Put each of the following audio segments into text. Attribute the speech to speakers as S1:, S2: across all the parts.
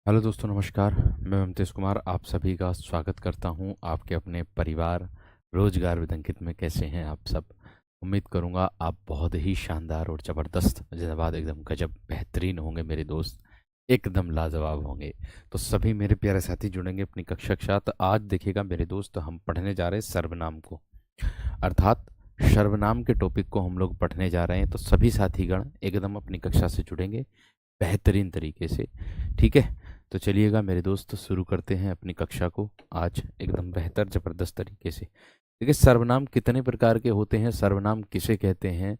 S1: Hello दोस्तों, नमस्कार। मैं ममतेश कुमार आप सभी का स्वागत करता हूं आपके अपने परिवार रोजगार विद अंकित में। कैसे हैं आप सब? उम्मीद करूंगा आप बहुत ही शानदार और ज़बरदस्त जिंदाबाद एकदम गजब बेहतरीन होंगे मेरे दोस्त, एकदम लाजवाब होंगे। तो सभी मेरे प्यारे साथी जुड़ेंगे अपनी कक्षा के साथ। आज देखिएगा मेरे दोस्त, हम पढ़ने जा रहे हैं सर्वनाम को, अर्थात सर्वनाम के टॉपिक को हम लोग पढ़ने जा रहे हैं। तो सभी साथीगण एकदम अपनी कक्षा से जुड़ेंगे बेहतरीन तरीके से, ठीक है? तो चलिएगा मेरे दोस्त, शुरू करते हैं अपनी कक्षा को आज एकदम बेहतर ज़बरदस्त तरीके से। देखिए, सर्वनाम कितने प्रकार के होते हैं, सर्वनाम किसे कहते हैं,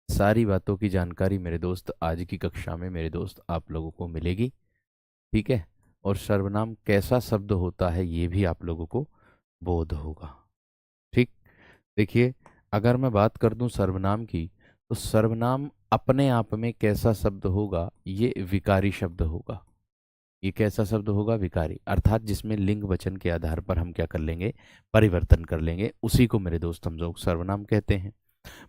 S1: सारी बातों की जानकारी मेरे दोस्त आज की कक्षा में मेरे दोस्त आप लोगों को मिलेगी, ठीक है? और सर्वनाम कैसा शब्द होता है ये भी आप लोगों को बोध होगा, ठीक? देखिए, अगर मैं बात कर दूं सर्वनाम की, तो सर्वनाम अपने आप में कैसा शब्द होगा, ये विकारी शब्द होगा। ये कैसा शब्द होगा? विकारी, अर्थात जिसमें लिंग वचन के आधार पर हम क्या कर लेंगे, परिवर्तन कर लेंगे, उसी को मेरे दोस्त हम लोग सर्वनाम कहते हैं।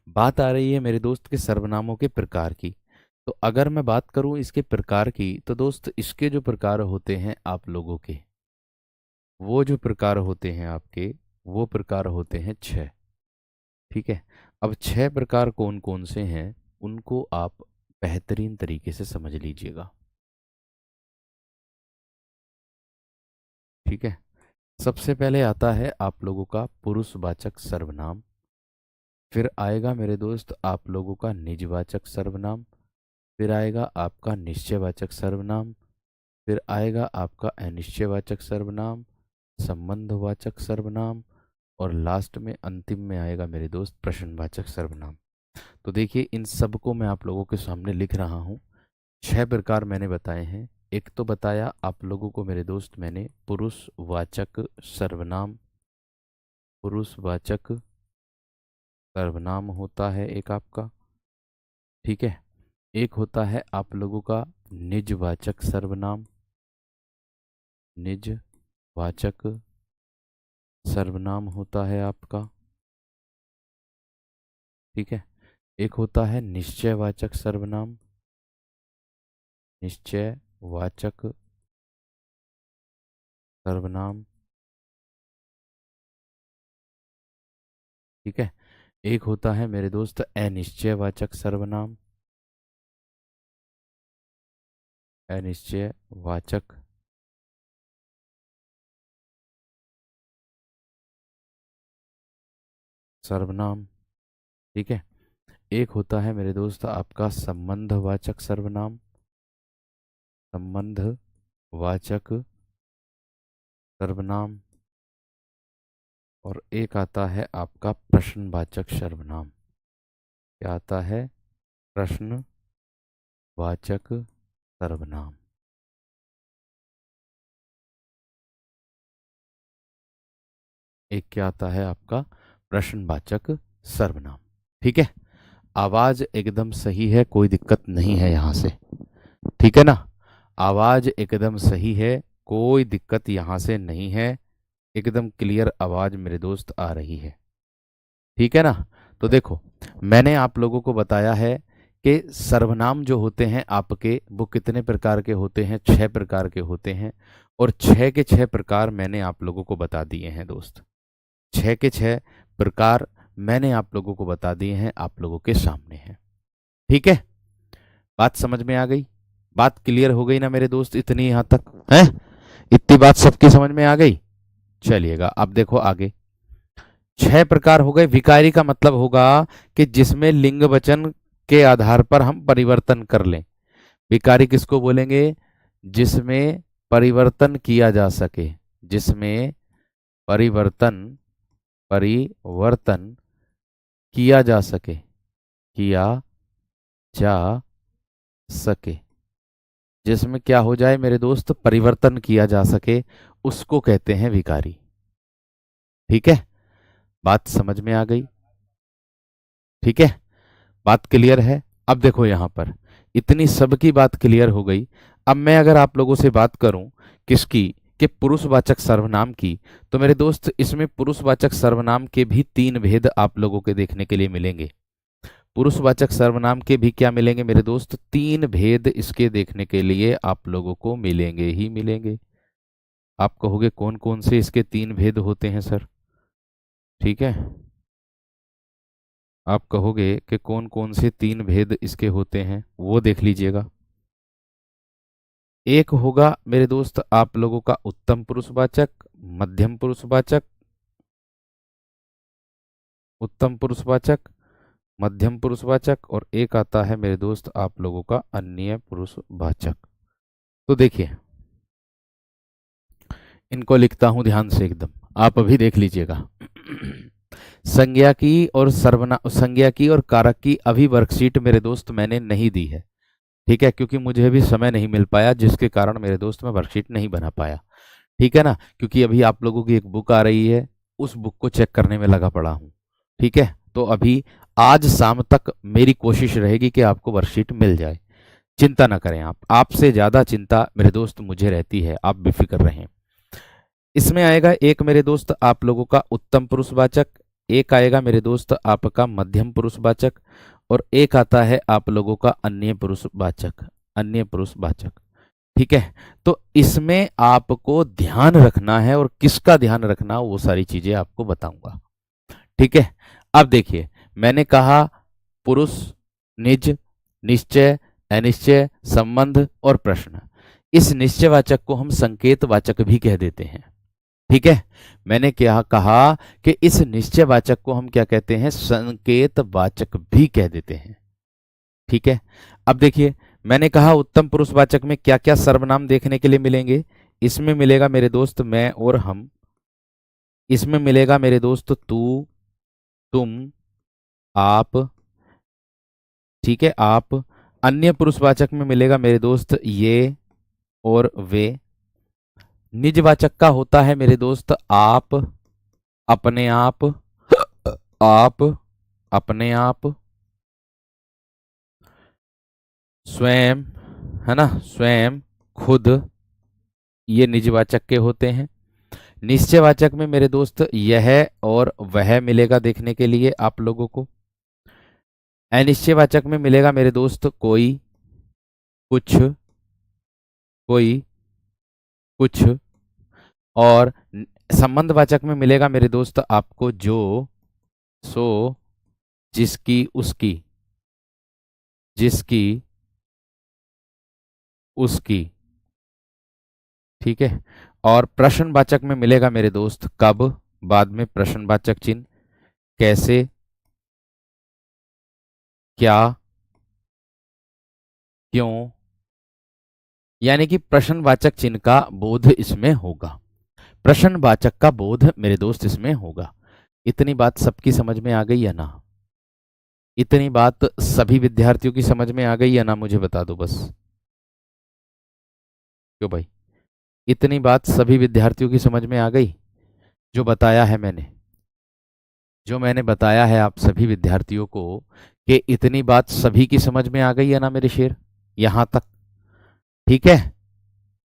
S1: बात आ रही है मेरे दोस्त के सर्वनामों के प्रकार की। तो अगर मैं बात करूं इसके प्रकार की, तो दोस्त इसके जो प्रकार होते हैं आप लोगों के, वो जो प्रकार होते हैं आपके, वो प्रकार होते हैं 6, ठीक है? अब 6 प्रकार कौन कौन से हैं उनको आप बेहतरीन तरीके से समझ लीजिएगा, ठीक है? सबसे पहले आता है आप लोगों का पुरुषवाचक सर्वनाम, फिर आएगा मेरे दोस्त आप लोगों का निजवाचक सर्वनाम, फिर आएगा आपका निश्चयवाचक सर्वनाम, फिर आएगा आपका अनिश्चयवाचक सर्वनाम, संबंधवाचक सर्वनाम, और लास्ट में अंतिम में आएगा मेरे दोस्त प्रश्नवाचक सर्वनाम। तो देखिए, इन सबको मैं आप लोगों के सामने लिख रहा हूँ। 6 प्रकार मैंने बताए हैं। एक तो बताया आप लोगों को मेरे दोस्त मैंने पुरुषवाचक सर्वनाम, पुरुषवाचक सर्वनाम होता है एक आपका, ठीक है? एक होता है आप लोगों का निजवाचक सर्वनाम, निजवाचक सर्वनाम होता है आपका, ठीक है? एक होता है निश्चयवाचक सर्वनाम, निश्चयवाचक सर्वनाम, ठीक है? एक होता है मेरे दोस्त अनिश्चयवाचक सर्वनाम, अनिश्चयवाचक सर्वनाम, ठीक है? एक होता है मेरे दोस्त आपका संबंधवाचक सर्वनाम, संबंधवाचक सर्वनाम, और एक आता है आपका प्रश्नवाचक सर्वनाम। क्या आता है? प्रश्नवाचक सर्वनाम। एक क्या आता है आपका? प्रश्नवाचक सर्वनाम, ठीक है? आवाज एकदम सही है, कोई दिक्कत नहीं है यहां से, ठीक है ना? आवाज एकदम सही है, कोई दिक्कत यहां से नहीं है, एकदम क्लियर आवाज मेरे दोस्त आ रही है, ठीक है ना? तो देखो, मैंने आप लोगों को बताया है कि सर्वनाम जो होते हैं आपके, वो कितने प्रकार के होते हैं? 6 प्रकार के होते हैं, और 6 के 6 प्रकार मैंने आप लोगों को बता दिए हैं दोस्त। 6 के 6 प्रकार मैंने आप लोगों को बता दिए हैं, आप लोगों के सामने हैं, ठीक है? बात समझ में आ गई? बात क्लियर हो गई ना मेरे दोस्त? इतनी यहां तक है? इतनी बात सबकी समझ में आ गई? चलिएगा, अब देखो आगे। 6 प्रकार हो गए। विकारी का मतलब होगा कि जिसमें लिंग वचन के आधार पर हम परिवर्तन कर लें। विकारी किसको बोलेंगे? जिसमें परिवर्तन किया जा सके, जिसमें परिवर्तन परिवर्तन किया जा सके, किया जा सके, जिसमें क्या हो जाए मेरे दोस्त? परिवर्तन किया जा सके, उसको कहते हैं विकारी, ठीक है? बात समझ में आ गई? ठीक है, बात क्लियर है? अब देखो यहां पर इतनी सबकी बात क्लियर हो गई। अब मैं अगर आप लोगों से बात करूं किसकी, कि पुरुषवाचक सर्वनाम की, तो मेरे दोस्त इसमें पुरुषवाचक सर्वनाम के भी 3 भेद आप लोगों के देखने के लिए मिलेंगे। पुरुषवाचक सर्वनाम के भी क्या मिलेंगे मेरे दोस्त, 3 भेद इसके देखने के लिए आप लोगों को मिलेंगे ही मिलेंगे। आप कहोगे कौन कौन से इसके 3 भेद होते हैं सर, ठीक है, आप कहोगे कि कौन कौन से 3 भेद इसके होते हैं, वो देख लीजिएगा। एक होगा मेरे दोस्त आप लोगों का उत्तम पुरुषवाचक, मध्यम पुरुषवाचक, उत्तम पुरुषवाचक, मध्यम पुरुषवाचक, और एक आता है मेरे दोस्त आप लोगों का अन्य पुरुषवाचक। तो देखिए इनको लिखता हूं ध्यान से एकदम, आप अभी देख लीजिएगा। संज्ञा की और संज्ञा की और कारक की अभी वर्कशीट मेरे दोस्त मैंने नहीं दी है, ठीक है, क्योंकि मुझे भी समय नहीं मिल पाया, जिसके कारण मेरे दोस्त मैं वर्कशीट नहीं बना पाया, ठीक है ना, क्योंकि अभी आप लोगों की एक बुक आ रही है, उस बुक को चेक करने में लगा पड़ा हूं, ठीक है। तो अभी आज शाम तक मेरी कोशिश रहेगी कि आपको वर्कशीट मिल जाए, चिंता ना करें आप, आपसे ज्यादा चिंता मेरे दोस्त मुझे रहती है, आप बेफिक्र रहें। इसमें आएगा एक मेरे दोस्त आप लोगों का उत्तम पुरुषवाचक, एक आएगा मेरे दोस्त आपका मध्यम पुरुषवाचक, और एक आता है आप लोगों का अन्य पुरुषवाचक, अन्य पुरुषवाचक, ठीक है। तो इसमें आपको ध्यान रखना है, और किसका ध्यान रखना वो सारी चीजें आपको बताऊंगा, ठीक है। अब देखिए मैंने कहा पुरुष, निज, निश्चय, अनिश्चय, संबंध और प्रश्न। इस निश्चयवाचक को हम संकेतवाचक भी कह देते हैं, ठीक है। मैंने क्या कहा कि इस निश्चयवाचक को हम क्या कहते हैं, संकेतवाचक भी कह देते हैं, ठीक है। अब देखिए मैंने कहा उत्तम पुरुषवाचक में क्या क्या सर्वनाम देखने के लिए मिलेंगे, इसमें मिलेगा मेरे दोस्त मैं और हम, इसमें मिलेगा मेरे दोस्त तू, तुम, आप, ठीक है, आप। अन्य पुरुषवाचक में मिलेगा मेरे दोस्त ये और वे। निजवाचक का होता है मेरे दोस्त आप, अपने आप, आप, अपने आप, स्वयं, है ना, स्वयं, खुद, ये निजवाचक के होते हैं। निश्चयवाचक में मेरे दोस्त यह और वह मिलेगा देखने के लिए आप लोगों को। अनिश्चयवाचक में मिलेगा मेरे दोस्त कोई, कुछ, कोई, कुछ, और संबंधवाचक में मिलेगा मेरे दोस्त आपको जो, सो, जिसकी, उसकी, जिसकी, उसकी, ठीक है। और प्रश्नवाचक में मिलेगा मेरे दोस्त कब, बाद में प्रश्नवाचक चिन्ह, कैसे, क्या, क्यों, यानी कि प्रश्नवाचक चिन्ह का बोध इसमें होगा, प्रश्नवाचक का बोध मेरे दोस्त इसमें होगा। इतनी बात सबकी समझ में आ गई है ना, इतनी बात सभी विद्यार्थियों की समझ में आ गई है ना, मुझे बता दो बस, क्यों भाई, इतनी बात सभी विद्यार्थियों की समझ में आ गई, जो बताया है मैंने, जो मैंने बताया है आप सभी विद्यार्थियों को, कि इतनी बात सभी की समझ में आ गई है ना मेरे शेर, यहां तक, ठीक है।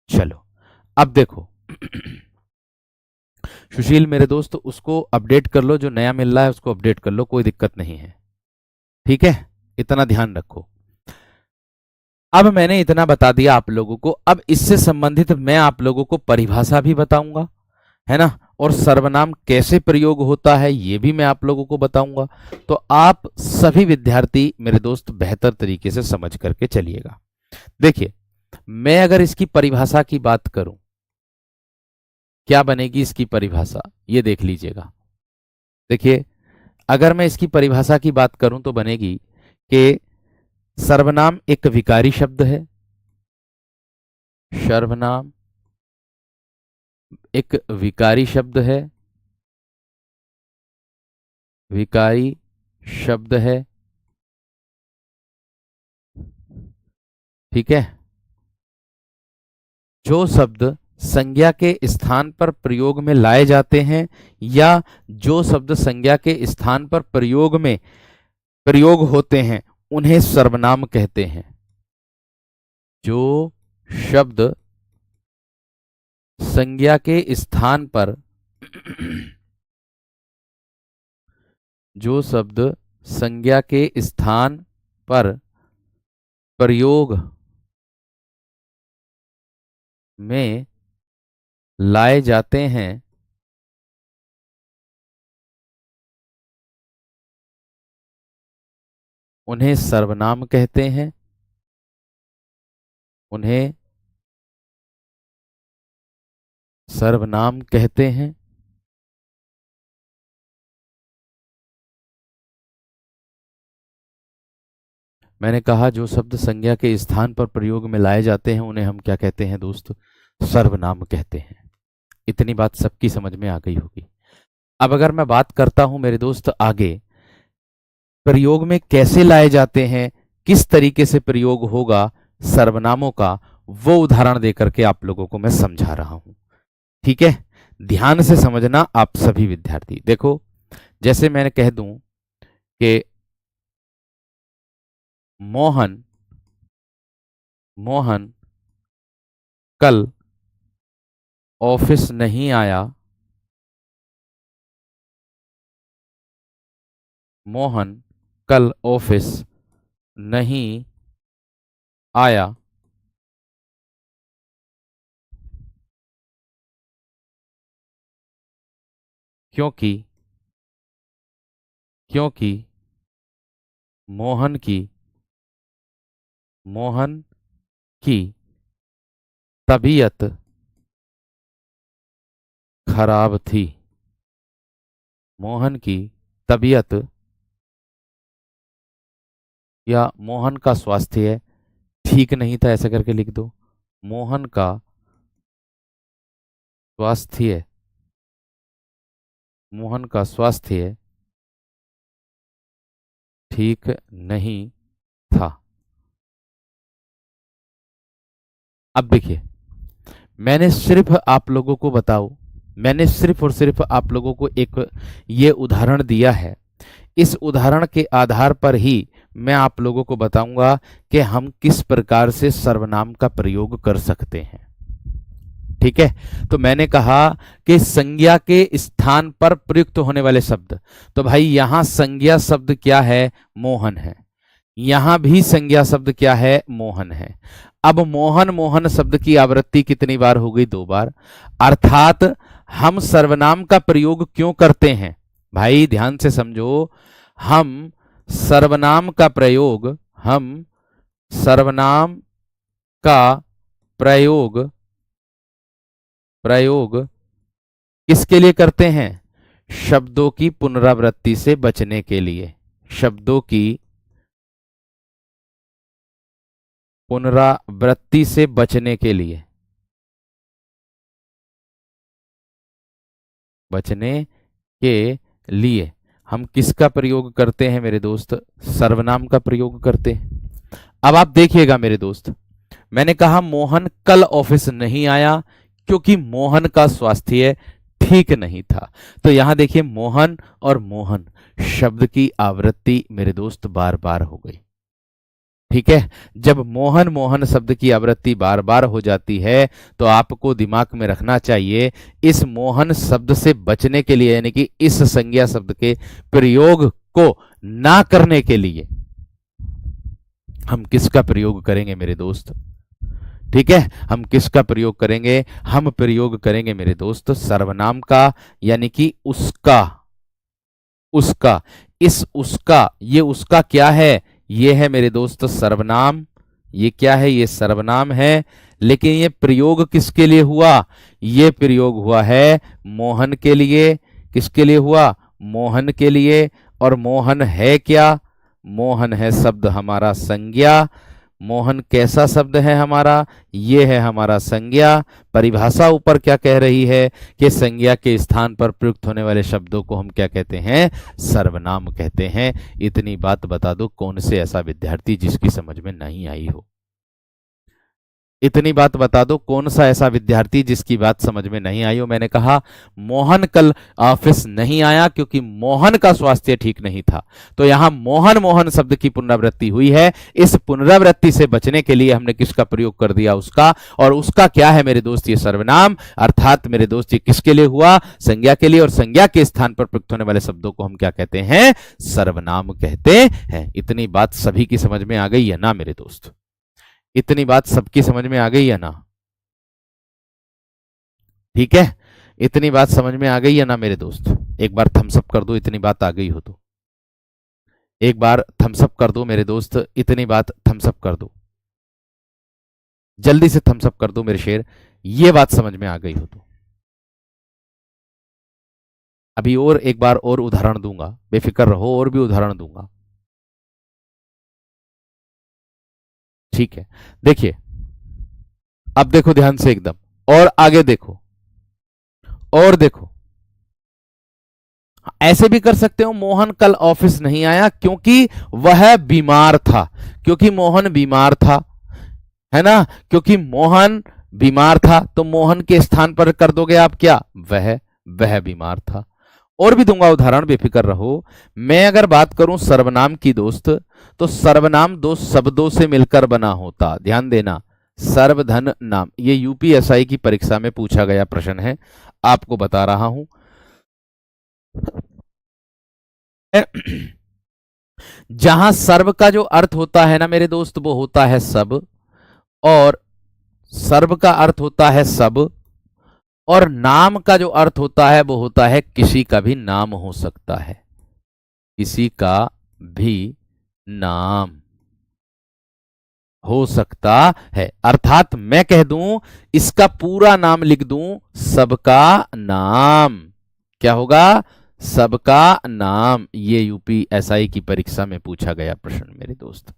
S1: चलो अब देखो सुशील मेरे दोस्त उसको अपडेट कर लो, जो नया मिल रहा है उसको अपडेट कर लो, कोई दिक्कत नहीं है, ठीक है, इतना ध्यान रखो। अब मैंने इतना बता दिया आप लोगों को, अब इससे संबंधित मैं आप लोगों को परिभाषा भी बताऊंगा, है ना, और सर्वनाम कैसे प्रयोग होता है ये भी मैं आप लोगों को बताऊंगा। तो आप सभी विद्यार्थी मेरे दोस्त बेहतर तरीके से समझ करके चलिएगा। देखिए मैं अगर इसकी परिभाषा की बात करूं, क्या बनेगी इसकी परिभाषा, ये देख लीजिएगा। देखिए अगर मैं इसकी परिभाषा की बात करूं तो बनेगी कि सर्वनाम एक विकारी शब्द है, सर्वनाम एक विकारी शब्द है, विकारी शब्द है, ठीक है। जो शब्द संज्ञा के स्थान पर प्रयोग में लाए जाते हैं, या जो शब्द संज्ञा के स्थान पर प्रयोग होते हैं उन्हें सर्वनाम कहते हैं। जो शब्द संज्ञा के स्थान पर जो शब्द संज्ञा के स्थान पर प्रयोग में लाए जाते हैं उन्हें सर्वनाम कहते हैं। उन्हें सर्वनाम कहते हैं। मैंने कहा जो शब्द संज्ञा के स्थान पर प्रयोग में लाए जाते हैं उन्हें हम क्या कहते हैं दोस्त? सर्वनाम कहते हैं। इतनी बात सबकी समझ में आ गई होगी। अब अगर मैं बात करता हूं मेरे दोस्त आगे, प्रयोग में कैसे लाए जाते हैं, किस तरीके से प्रयोग होगा सर्वनामों का, वो उदाहरण देकर के आप लोगों को मैं समझा रहा हूं। ठीक है, ध्यान से समझना आप सभी विद्यार्थी। देखो, जैसे मैंने कह दूं कि मोहन कल ऑफिस नहीं आया। मोहन कल ऑफिस नहीं आया क्योंकि मोहन की तबीयत खराब थी। मोहन की तबीयत या मोहन का स्वास्थ्य ठीक नहीं था, ऐसा करके लिख दो। मोहन का स्वास्थ्य ठीक नहीं था। अब देखिए, मैंने सिर्फ आप लोगों को मैंने सिर्फ और सिर्फ आप लोगों को एक ये उदाहरण दिया है। इस उदाहरण के आधार पर ही मैं आप लोगों को बताऊंगा कि हम किस प्रकार से सर्वनाम का प्रयोग कर सकते हैं। ठीक है, तो मैंने कहा कि संज्ञा के स्थान पर प्रयुक्त होने वाले शब्द, तो भाई यहां संज्ञा शब्द क्या है? मोहन है। यहां भी संज्ञा शब्द क्या है? मोहन है। अब मोहन शब्द की आवृत्ति कितनी बार हो गई? 2 बार। अर्थात हम सर्वनाम का प्रयोग क्यों करते हैं? भाई ध्यान से समझो, हम सर्वनाम का प्रयोग किसके लिए करते हैं? शब्दों की पुनरावृत्ति से बचने के लिए। शब्दों की पुनरावृत्ति से बचने के लिए हम किसका प्रयोग करते हैं मेरे दोस्त? सर्वनाम का प्रयोग करते हैं। अब आप देखिएगा मेरे दोस्त, मैंने कहा मोहन कल ऑफिस नहीं आया क्योंकि मोहन का स्वास्थ्य ठीक नहीं था। तो यहां देखिए, मोहन और मोहन शब्द की आवृत्ति मेरे दोस्त बार बार हो गई। ठीक है, जब मोहन शब्द की आवृत्ति बार बार हो जाती है तो आपको दिमाग में रखना चाहिए, इस मोहन शब्द से बचने के लिए, यानी कि इस संज्ञा शब्द के प्रयोग को ना करने के लिए हम किसका प्रयोग करेंगे मेरे दोस्त? ठीक है, हम किसका प्रयोग करेंगे? हम प्रयोग करेंगे मेरे दोस्त सर्वनाम का, यानी कि उसका। इस उसका, ये उसका क्या है? ये है मेरे दोस्त सर्वनाम। ये क्या है? ये सर्वनाम है। लेकिन ये प्रयोग किसके लिए हुआ? ये प्रयोग हुआ है मोहन के लिए। किसके लिए हुआ? मोहन के लिए। और मोहन है क्या? मोहन है शब्द हमारा संज्ञा। मोहन कैसा शब्द है हमारा? ये है हमारा संज्ञा। परिभाषा ऊपर क्या कह रही है कि संज्ञा के स्थान पर प्रयुक्त होने वाले शब्दों को हम क्या कहते हैं? सर्वनाम कहते हैं। इतनी बात बता दो, कौन से ऐसा विद्यार्थी जिसकी समझ में नहीं आई हो? इतनी बात बता दो, कौन सा ऐसा विद्यार्थी जिसकी बात समझ में नहीं आई हो। मैंने कहा मोहन कल ऑफिस नहीं आया क्योंकि मोहन का स्वास्थ्य ठीक नहीं था। तो यहां मोहन मोहन शब्द की पुनरावृत्ति हुई है। इस पुनरावृत्ति से बचने के लिए हमने किसका प्रयोग कर दिया, उसका। और उसका क्या है मेरे दोस्त, ये सर्वनाम। अर्थात मेरे दोस्त ये किसके लिए हुआ, संज्ञा के लिए। और संज्ञा के स्थान पर प्रयुक्त होने वाले शब्दों को हम क्या कहते हैं, सर्वनाम कहते हैं। इतनी बात सभी की समझ में आ गई है ना मेरे दोस्त, इतनी बात सबकी समझ में आ गई है ना, ठीक है। इतनी बात समझ में आ गई है ना मेरे दोस्त, एक बार थम्स अप कर दो इतनी बात आ गई हो तो, एक बार थम्स अप कर दो मेरे दोस्त, इतनी बात थम्स अप कर दो, जल्दी से थम्स अप कर दो मेरे शेर, ये बात समझ में आ गई हो तो। अभी और एक बार और उदाहरण दूंगा, बेफिक्र रहो, और भी उदाहरण दूंगा, ठीक है। देखिए, अब देखो ध्यान से एकदम, और आगे देखो, और देखो। ऐसे भी कर सकते हो, मोहन कल ऑफिस नहीं आया क्योंकि वह बीमार था। क्योंकि मोहन बीमार था, है ना, क्योंकि मोहन बीमार था, तो मोहन के स्थान पर कर दोगे आप क्या, वह बीमार था। और भी दूंगा उदाहरण, बेफिक्र रहो। मैं अगर बात करूं सर्वनाम की दोस्त, तो सर्वनाम दो शब्दों से मिलकर बना होता, ध्यान देना। सर्वधन नाम, ये यूपीएसआई की परीक्षा में पूछा गया प्रश्न है, आपको बता रहा हूं। जहां सर्व का जो अर्थ होता है ना मेरे दोस्त, वो होता है सब, और सर्व का अर्थ होता है सब, और नाम का जो अर्थ होता है वो होता है किसी का भी नाम हो सकता है, किसी का भी नाम हो सकता है। अर्थात मैं कह दूं, इसका पूरा नाम लिख दूं, सबका नाम। क्या होगा, सबका नाम। ये यूपीएसआई की परीक्षा में पूछा गया प्रश्न मेरे दोस्त।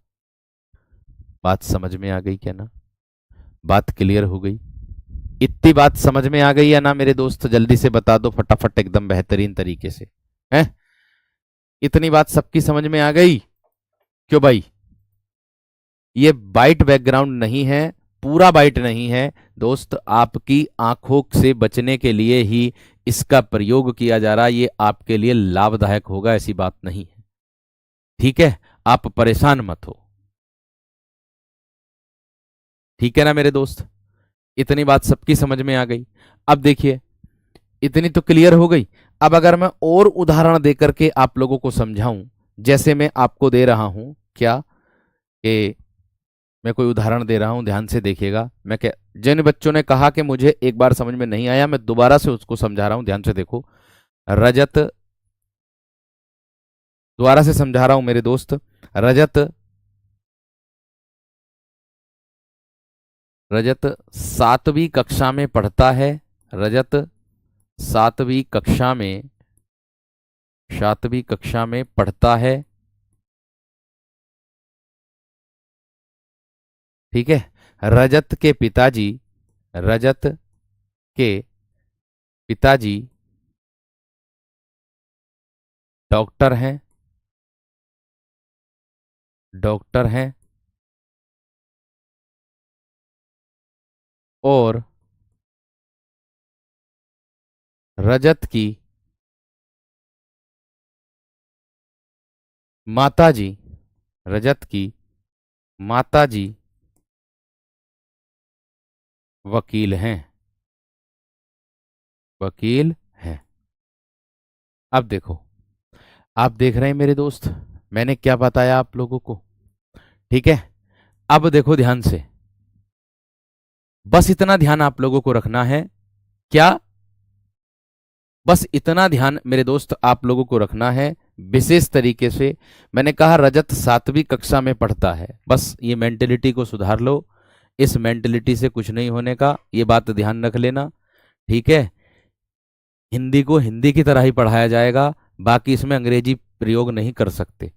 S1: बात समझ में आ गई क्या ना, बात क्लियर हो गई, इतनी बात समझ में आ गई है ना मेरे दोस्त, जल्दी से बता दो फटाफट, एकदम बेहतरीन तरीके से, है। इतनी बात सबकी समझ में आ गई, क्यों भाई, ये बाइट बैकग्राउंड नहीं है, पूरा बाइट नहीं है दोस्त, आपकी आंखों से बचने के लिए ही इसका प्रयोग किया जा रहा है। ये आपके लिए लाभदायक होगा, ऐसी बात नहीं है, ठीक है। आप परेशान मत हो, ठीक है ना मेरे दोस्त। इतनी बात सबकी समझ में आ गई। अब देखिए, इतनी तो क्लियर हो गई। अब अगर मैं और उदाहरण देकर के आप लोगों को समझाऊं, जैसे मैं आपको दे रहा हूं, क्या कि मैं कोई उदाहरण दे रहा हूं, ध्यान से देखिएगा। मैं क्या, जिन बच्चों ने कहा कि मुझे एक बार समझ में नहीं आया, मैं दोबारा से उसको समझा रहा हूं, ध्यान से देखो। रजत, दोबारा से समझा रहा हूं मेरे दोस्त। रजत, रजत 7वीं कक्षा में पढ़ता है। रजत 7वीं कक्षा में, 7वीं कक्षा में पढ़ता है, ठीक है। रजत के पिताजी, रजत के पिताजी डॉक्टर हैं, डॉक्टर हैं, और रजत की माताजी, रजत की माताजी वकील हैं, वकील हैं। अब देखो, आप देख रहे हैं मेरे दोस्त, मैंने क्या बताया आप लोगों को, ठीक है। अब देखो ध्यान से, बस इतना ध्यान आप लोगों को रखना है, क्या, बस इतना ध्यान मेरे दोस्त आप लोगों को रखना है विशेष तरीके से। मैंने कहा रजत 7वीं कक्षा में पढ़ता है, बस ये मेंटेलिटी को सुधार लो, इस मेंटेलिटी से कुछ नहीं होने का, ये बात ध्यान रख लेना, ठीक है। हिंदी को हिंदी की तरह ही पढ़ाया जाएगा, बाकी इसमें अंग्रेजी प्रयोग नहीं कर सकते,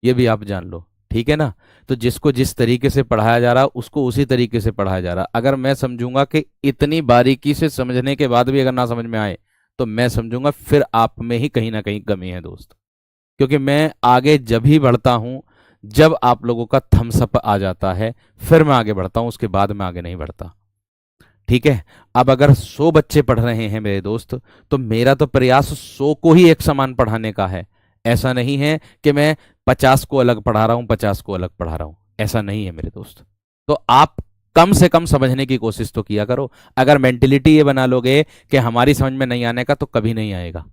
S1: ये भी आप जान लो, ठीक है ना। तो जिसको जिस तरीके से पढ़ाया जा रहा उसको उसी तरीके से पढ़ाया जा रहा। अगर मैं समझूंगा कि इतनी बारीकी से समझने के बाद भी अगर ना समझ में आए, तो मैं समझूंगा फिर आप में ही कहीं ना कहीं कमी है दोस्त। क्योंकि मैं आगे जब ही बढ़ता हूं, जब आप लोगों का थम्स अप आ जाता है फिर मैं आगे बढ़ता हूं, उसके बाद मैं आगे नहीं बढ़ता। ठीक है। अब अगर 100 बच्चे पढ़ रहे हैं मेरे दोस्त, तो मेरा तो प्रयास 100 को ही एक समान पढ़ाने का है। ऐसा नहीं है कि मैं 50 को अलग पढ़ा रहा हूं, 50 को अलग पढ़ा रहा हूं, ऐसा नहीं है मेरे दोस्त। तो आप कम से कम समझने की कोशिश तो किया करो। अगर मेंटेलिटी ये बना लोगे कि हमारी समझ में नहीं आने का, तो कभी नहीं आएगा।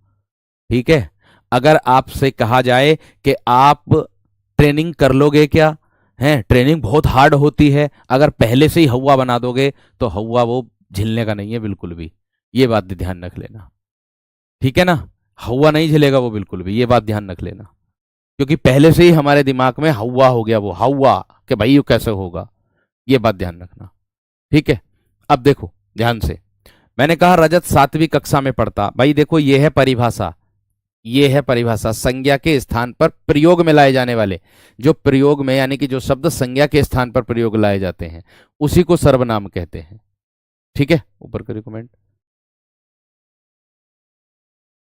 S1: ठीक है। अगर आपसे कहा जाए कि आप ट्रेनिंग कर लोगे क्या, है ट्रेनिंग बहुत हार्ड होती है, अगर पहले से ही हवा बना दोगे तो हवा वो झिलने का नहीं है बिल्कुल भी। ये बात ध्यान रख लेना। ठीक है ना। हवा नहीं झिलेगा वो बिल्कुल भी, ये बात ध्यान रख लेना। क्योंकि पहले से ही हमारे दिमाग में हवा हो गया, वो हवा कि भाई ये कैसे होगा। ये बात ध्यान रखना। ठीक है। अब देखो ध्यान से, मैंने कहा रजत 7वीं कक्षा में पढ़ता। भाई देखो ये है परिभाषा, ये है परिभाषा। संज्ञा के स्थान पर प्रयोग में लाए जाने वाले, जो प्रयोग में यानी कि जो शब्द संज्ञा के स्थान पर प्रयोग लाए जाते हैं उसी को सर्वनाम कहते हैं। ठीक है, ऊपर करिए कमेंट।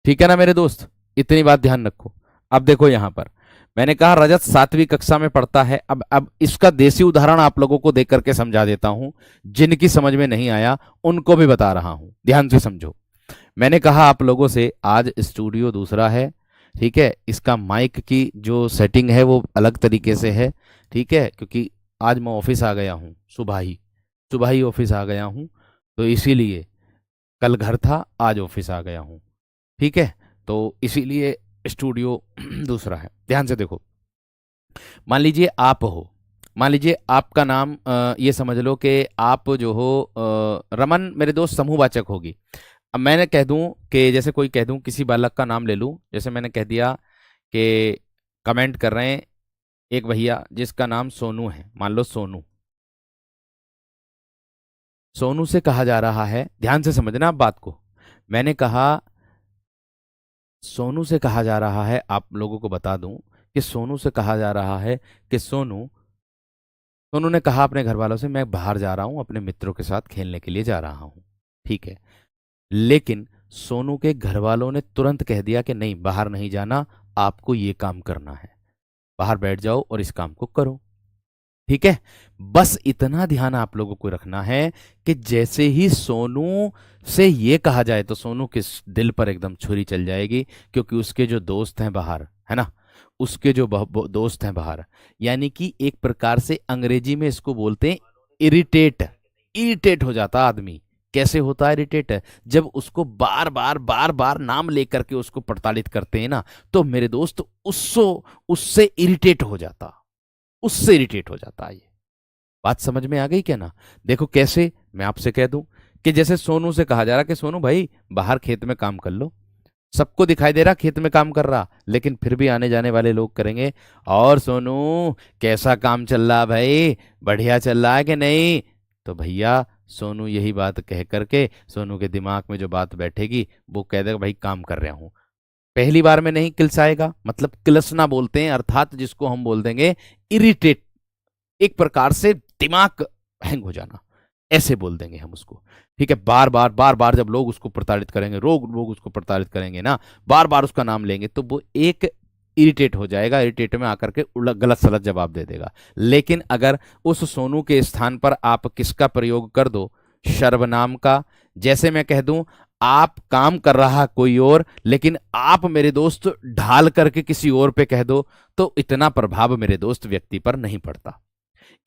S1: ठीक है ना मेरे दोस्त, इतनी बात ध्यान रखो। अब देखो यहां पर मैंने कहा रजत 7वीं कक्षा में पढ़ता है। अब इसका देसी उदाहरण आप लोगों को देख करके समझा देता हूं, जिनकी समझ में नहीं आया उनको भी बता रहा हूं, ध्यान से समझो। मैंने कहा आप लोगों से आज स्टूडियो दूसरा है। ठीक है, इसका माइक की जो सेटिंग है वो अलग तरीके से है। ठीक है, क्योंकि आज मैं ऑफिस आ गया हूँ, सुबह ही ऑफिस आ गया हूँ, तो इसीलिए कल घर था, आज ऑफिस आ गया हूँ। ठीक है, तो इसीलिए स्टूडियो दूसरा है। ध्यान से देखो, मान लीजिए आप हो, मान लीजिए आपका नाम ये समझ लो कि आप जो हो रमन, मेरे दोस्त समूहवाचक होगी। अब मैंने कह दूं कि जैसे कोई कह दूं, किसी बालक का नाम ले लूं, जैसे मैंने कह दिया कि कमेंट कर रहे हैं एक भैया जिसका नाम सोनू है, मान लो सोनू। सोनू से कहा जा रहा है, ध्यान से समझना आप बात को, मैंने कहा सोनू से कहा जा रहा है, आप लोगों को बता दूं कि सोनू से कहा जा रहा है कि सोनू सोनू ने कहा अपने घर वालों से मैं बाहर जा रहा हूं, अपने मित्रों के साथ खेलने के लिए जा रहा हूं। ठीक है, लेकिन सोनू के घर वालों ने तुरंत कह दिया कि नहीं बाहर नहीं जाना, आपको ये काम करना है, बाहर बैठ जाओ और इस काम को करो। ठीक है, बस इतना ध्यान आप लोगों को रखना है कि जैसे ही सोनू से ये कहा जाए तो सोनू के दिल पर एकदम छुरी चल जाएगी, क्योंकि उसके जो दोस्त हैं बाहर, है ना, उसके जो दोस्त हैं बाहर, यानी कि एक प्रकार से अंग्रेजी में इसको बोलते हैं इरिटेट। इरिटेट हो जाता आदमी। कैसे होता है इरिटेट? जब उसको बार बार नाम लेकर के उसको प्रताड़ित करते हैं ना, तो मेरे दोस्त उससे इरिटेट हो जाता, उससे इरिटेट हो जाता है। ये बात समझ में आ गई क्या ना? देखो कैसे, मैं आपसे कह दूं कि जैसे सोनू से कहा जा रहा कि सोनू भाई बाहर खेत में काम कर लो, सबको दिखाई दे रहा खेत में काम कर रहा, लेकिन फिर भी आने जाने वाले लोग करेंगे और सोनू कैसा काम चल रहा भाई, बढ़िया चल रहा है कि नहीं? तो भैया सोनू यही बात कह करके सोनू के दिमाग में जो बात बैठेगी वो कह देगा भाई काम कर रहा हूं। पहली बार में नहीं किलसाएगा, मतलब किलसना बोलते हैं, अर्थात जिसको हम बोल देंगे इरिटेट, एक प्रकार से दिमाग हैंग हो जाना, ऐसे बोल देंगे हम उसको। ठीक है, बार बार जब लोग उसको प्रताड़ित करेंगे, लोग उसको प्रताड़ित करेंगे ना, बार बार उसका नाम लेंगे, तो वो एक इरिटेट हो जाएगा, इरिटेट में आकर के गलत सलत जवाब दे देगा। लेकिन अगर उस सोनू के स्थान पर आप किसका प्रयोग कर दो, सर्वनाम का, जैसे मैं कह दूं आप काम कर रहा कोई और, लेकिन आप मेरे दोस्त ढाल करके किसी और पे कह दो, तो इतना प्रभाव मेरे दोस्त व्यक्ति पर नहीं पड़ता,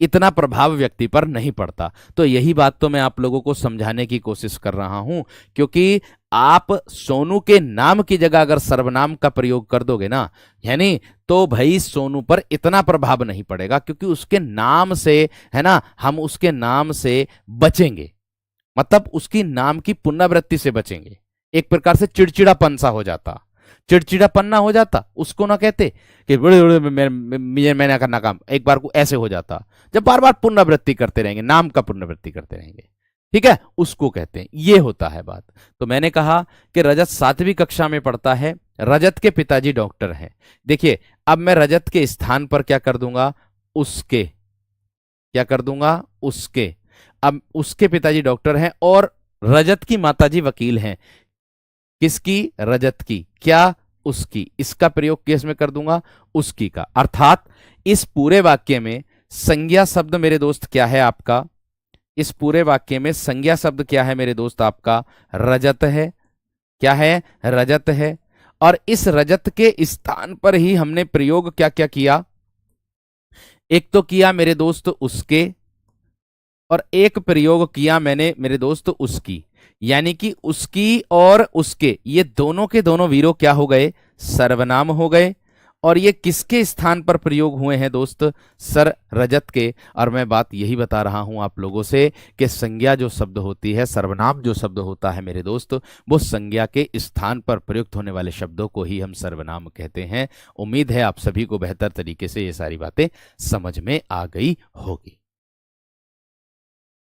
S1: इतना प्रभाव व्यक्ति पर नहीं पड़ता। तो यही बात तो मैं आप लोगों को समझाने की कोशिश कर रहा हूं, क्योंकि आप सोनू के नाम की जगह अगर सर्वनाम का प्रयोग कर दोगे ना, यानी तो भाई सोनू पर इतना प्रभाव नहीं पड़ेगा, क्योंकि उसके नाम से, है ना, हम उसके नाम से बचेंगे, मतलब उसकी नाम की पुनरावृत्ति से बचेंगे। एक प्रकार से चिड़चिड़ापन सा हो जाता, चिड़चिड़ापन ना हो जाता, उसको ना कहते कि बड़े बड़े मैंने करना काम, एक बार को ऐसे हो जाता, जब बार बार पुनरावृत्ति करते रहेंगे, नाम का पुनरावृत्ति करते रहेंगे, ठीक है, उसको कहते हैं। ये होता है बात। तो मैंने कहा कि रजत 7वीं कक्षा में पढ़ता है, रजत के पिताजी डॉक्टर हैं। देखिए अब मैं रजत के स्थान पर क्या कर दूंगा, उसके, क्या कर दूंगा, उसके। अब उसके पिताजी डॉक्टर हैं और रजत की माताजी वकील हैं। किसकी? रजत की। क्या? उसकी। इसका प्रयोग केस में कर दूंगा उसकी का, अर्थात इस पूरे वाक्य में संज्ञा शब्द मेरे दोस्त क्या है आपका? इस पूरे वाक्य में संज्ञा शब्द क्या है मेरे दोस्त आपका? रजत है। क्या है? रजत है। और इस रजत के स्थान पर ही हमने प्रयोग क्या क्या किया? एक तो किया मेरे दोस्त उसके, और एक प्रयोग किया मैंने मेरे दोस्त उसकी। यानी कि उसकी और उसके, ये दोनों के दोनों वीरों क्या हो गए? सर्वनाम हो गए। और ये किसके स्थान पर प्रयोग हुए हैं दोस्त? सर रजत के। और मैं बात यही बता रहा हूं आप लोगों से कि संज्ञा जो शब्द होती है, सर्वनाम जो शब्द होता है मेरे दोस्त, वो संज्ञा के स्थान पर प्रयुक्त होने वाले शब्दों को ही हम सर्वनाम कहते हैं। उम्मीद है आप सभी को बेहतर तरीके से ये सारी बातें समझ में आ गई होगी।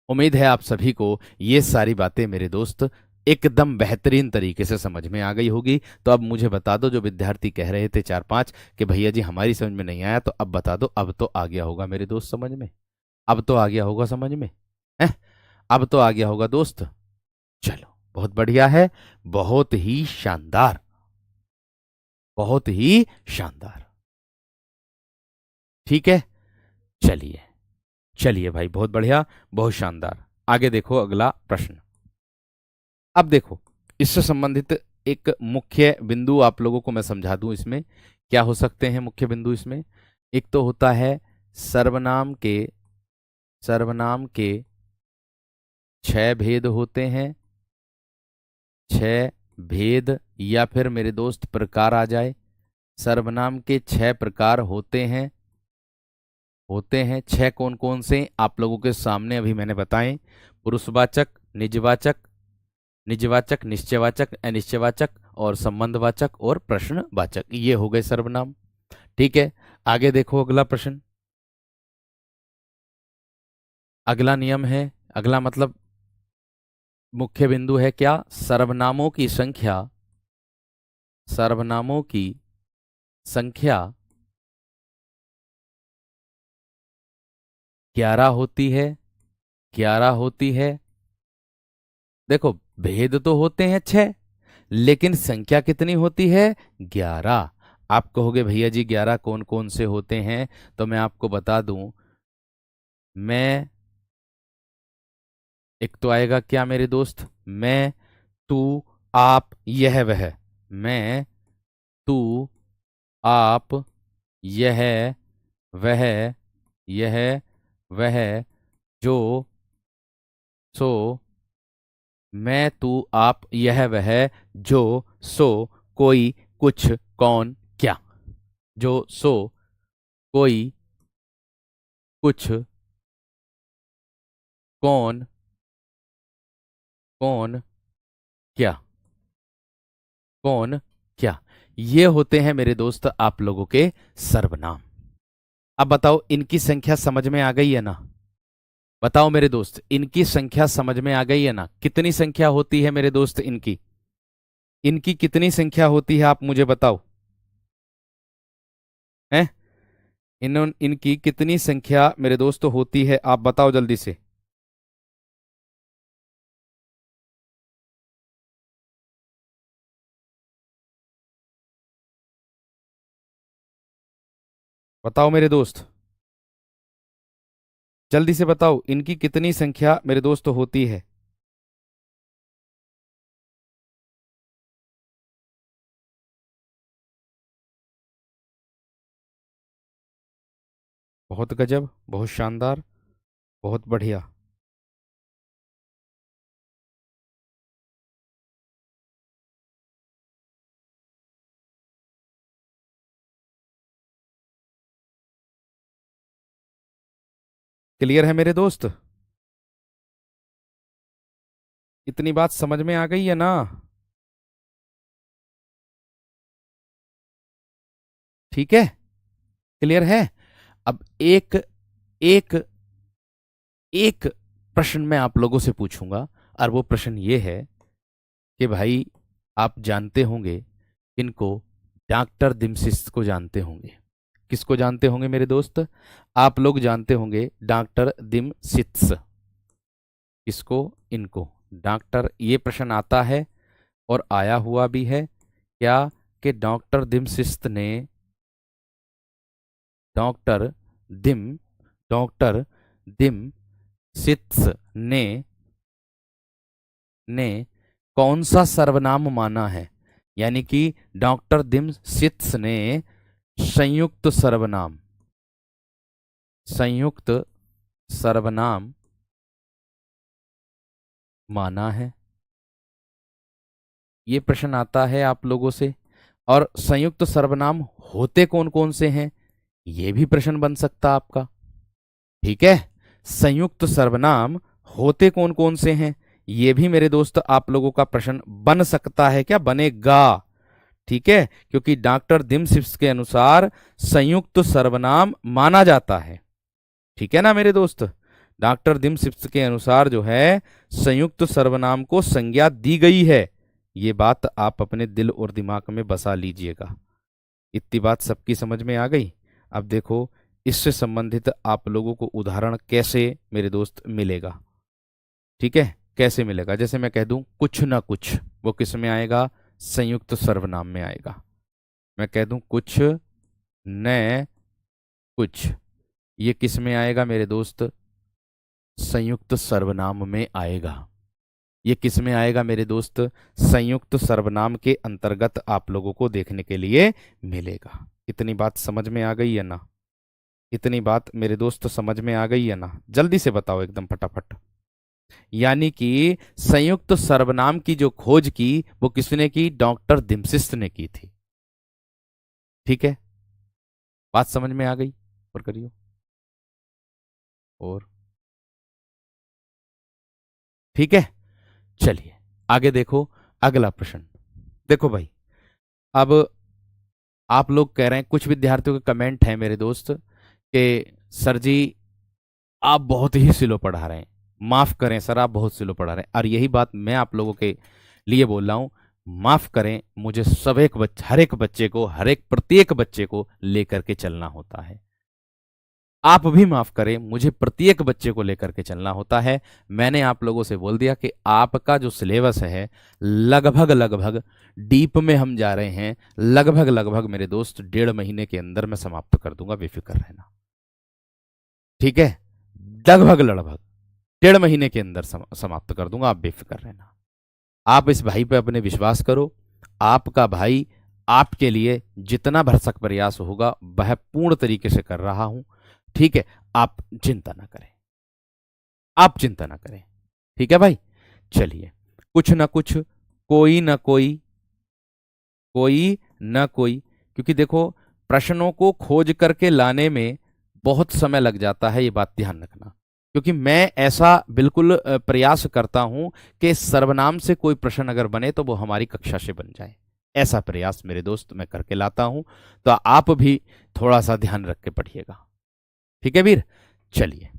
S1: उम्मीद है आप सभी को ये सारी बातें मेरे दोस्त एकदम बेहतरीन तरीके से समझ में आ गई होगी। तो अब मुझे बता दो, जो विद्यार्थी कह रहे थे 4-5 कि भैया जी हमारी समझ में नहीं आया, तो अब बता दो, अब तो आ गया होगा मेरे दोस्त समझ में। अब तो आ गया होगा समझ में है? अब तो आ गया होगा दोस्त। चलो बहुत बढ़िया है, बहुत ही शानदार, बहुत ही शानदार। ठीक है, चलिए चलिए भाई, बहुत बढ़िया, बहुत शानदार। आगे देखो अगला प्रश्न। अब देखो, इससे संबंधित एक मुख्य बिंदु आप लोगों को मैं समझा दूं। इसमें क्या हो सकते हैं मुख्य बिंदु? इसमें एक तो होता है सर्वनाम के 6 भेद होते हैं। 6 भेद, या फिर मेरे दोस्त प्रकार आ जाए। सर्वनाम के 6 प्रकार होते हैं 6। कौन कौन से आप लोगों के सामने अभी मैंने बताए? पुरुषवाचक, निजवाचक, निजवाचक, निश्चयवाचक, अनिश्चयवाचक, और संबंधवाचक और प्रश्नवाचक। ये हो गए सर्वनाम। ठीक है, आगे देखो अगला प्रश्न। अगला नियम है, अगला मतलब मुख्य बिंदु है क्या? सर्वनामों की संख्या 11 होती है। 11 होती है। देखो, भेद तो होते हैं 6, लेकिन संख्या कितनी होती है? 11। आप कहोगे भैया जी 11 कौन कौन से होते हैं? तो मैं आपको बता दूं। मैं, एक तो आएगा क्या मेरे दोस्त? मैं, तू, आप, यह वह। मैं, तू, आप, यह वह, यह वह, जो, सो। मैं, तू, आप, यह वह, जो, सो, कोई, कुछ, कौन, क्या। जो, सो, कोई, कुछ, कौन, कौन, क्या। कौन, क्या। ये होते हैं मेरे दोस्त आप लोगों के सर्वनाम। अब बताओ, इनकी संख्या समझ में आ गई है ना? बताओ मेरे दोस्त, इनकी संख्या समझ में आ गई है ना? कितनी संख्या होती है मेरे दोस्त इनकी? इनकी कितनी संख्या होती है आप मुझे बताओ। हैं? इनकी कितनी संख्या मेरे दोस्त होती है, आप बताओ जल्दी से। बताओ मेरे दोस्त, जल्दी से बताओ, इनकी कितनी संख्या मेरे दोस्त होती है? बहुत गजब, बहुत शानदार, बहुत बढ़िया। क्लियर है मेरे दोस्त? इतनी बात समझ में आ गई है ना? ठीक है, क्लियर है। अब एक एक एक प्रश्न मैं आप लोगों से पूछूंगा, और वो प्रश्न ये है कि भाई, आप जानते होंगे इनको, डॉक्टर दिमसिस को जानते होंगे। किसको जानते होंगे मेरे दोस्त? आप लोग जानते होंगे डॉक्टर दिमसित्स। किसको? इनको। डॉक्टर, ये प्रश्न आता है और आया हुआ भी है क्या, कि डॉक्टर दिम डॉक्टर दिम सित्स ने कौन सा सर्वनाम माना है? यानी कि डॉक्टर दिम सित्स ने संयुक्त सर्वनाम माना है। ये प्रश्न आता है आप लोगों से। और संयुक्त सर्वनाम होते कौन कौन से हैं, ये भी प्रश्न बन सकता आपका। ठीक है, संयुक्त सर्वनाम होते कौन कौन से हैं, ये भी मेरे दोस्त आप लोगों का प्रश्न बन सकता है, क्या बनेगा? ठीक है, क्योंकि डॉक्टर दिमसिप्स के अनुसार संयुक्त सर्वनाम माना जाता है। ठीक है ना मेरे दोस्त, डॉक्टर दिमसिप्स के अनुसार जो है संयुक्त सर्वनाम को संज्ञा दी गई है। ये बात आप अपने दिल और दिमाग में बसा लीजिएगा। इतनी बात सबकी समझ में आ गई। अब देखो इससे संबंधित आप लोगों को उदाहरण कैसे मेरे दोस्त मिलेगा। ठीक है, कैसे मिलेगा? जैसे मैं कह दूं कुछ ना कुछ, वो किस में आएगा? संयुक्त सर्वनाम में आएगा। मैं कह दूं कुछ न कुछ, ये किस में आएगा मेरे दोस्त? संयुक्त सर्वनाम में आएगा। ये किस में आएगा मेरे दोस्त? संयुक्त सर्वनाम के अंतर्गत आप लोगों को देखने के लिए मिलेगा। इतनी बात समझ में आ गई है ना? इतनी बात मेरे दोस्त समझ में आ गई है ना? जल्दी से बताओ एकदम फटाफट। यानी कि संयुक्त सर्वनाम की जो खोज की वो किसने की? डॉक्टर दिमसिस ने की थी। ठीक है, बात समझ में आ गई? और करियो और। ठीक है, चलिए आगे देखो अगला प्रश्न। देखो भाई, अब आप लोग कह रहे हैं, कुछ विद्यार्थियों के कमेंट हैं मेरे दोस्त कि सर जी आप बहुत ही स्लो पढ़ा रहे हैं, माफ करें सर आप बहुत स्लो पढ़ा रहे हैं। और यही बात मैं आप लोगों के लिए बोल रहा हूं, माफ करें, मुझे सब एक बच्चे, हर एक बच्चे को, हर एक प्रत्येक बच्चे को लेकर के चलना होता है। आप भी माफ करें, मुझे प्रत्येक बच्चे को लेकर के चलना होता है। मैंने आप लोगों से बोल दिया कि आपका जो सिलेबस है लगभग लगभग डीप में हम जा रहे हैं, लगभग लगभग मेरे दोस्त 1.5 महीने के अंदर मैं समाप्त कर दूंगा, बेफिक्र रहना। ठीक है, लगभग लगभग 1.5 महीने के अंदर समाप्त कर दूंगा, आप बेफिक्र रहना। आप इस भाई पे अपने विश्वास करो, आपका भाई आपके लिए जितना भरसक प्रयास होगा वह पूर्ण तरीके से कर रहा हूं। ठीक है, आप चिंता ना करें, आप चिंता ना करें। ठीक है भाई, चलिए कुछ ना कुछ, कोई ना कोई, कोई ना कोई, क्योंकि देखो प्रश्नों को खोज करके लाने में बहुत समय लग जाता है, ये बात ध्यान रखना। क्योंकि मैं ऐसा बिल्कुल प्रयास करता हूं कि सर्वनाम से कोई प्रश्न अगर बने तो वो हमारी कक्षा से बन जाए, ऐसा प्रयास मेरे दोस्त मैं करके लाता हूं। तो आप भी थोड़ा सा ध्यान रख के पढ़िएगा। ठीक है वीर, चलिए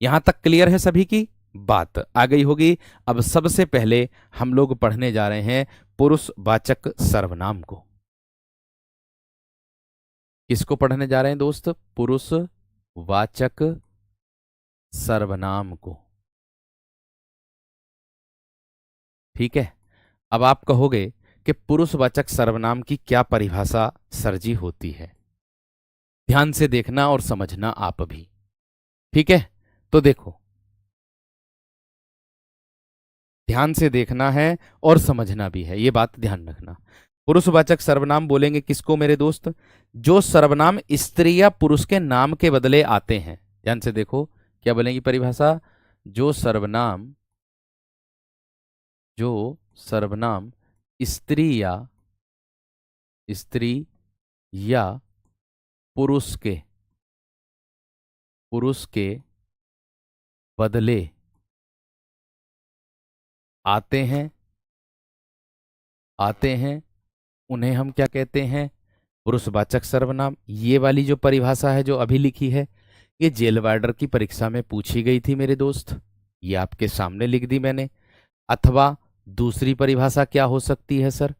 S1: यहां तक क्लियर है सभी की बात आ गई होगी। अब सबसे पहले हम लोग पढ़ने जा रहे हैं पुरुषवाचक सर्वनाम को। किसको पढ़ने जा रहे हैं दोस्त? पुरुषवाचक सर्वनाम को। ठीक है, अब आप कहोगे कि पुरुषवाचक सर्वनाम की क्या परिभाषा सर जी होती है? ध्यान से देखना और समझना आप भी। ठीक है, तो देखो ध्यान से देखना है और समझना भी है, ये बात ध्यान रखना। पुरुषवाचक सर्वनाम बोलेंगे किसको मेरे दोस्त? जो सर्वनाम स्त्री या पुरुष के नाम के बदले आते हैं। ध्यान से देखो क्या बोलेंगी परिभाषा? जो सर्वनाम स्त्री या पुरुष के बदले आते हैं, उन्हें हम क्या कहते हैं? पुरुषवाचक सर्वनाम। ये वाली जो परिभाषा है जो अभी लिखी है, ये जेल वार्डर की परीक्षा में पूछी गई थी मेरे दोस्त, ये आपके सामने लिख दी मैंने। अथवा दूसरी परिभाषा क्या हो सकती है सर?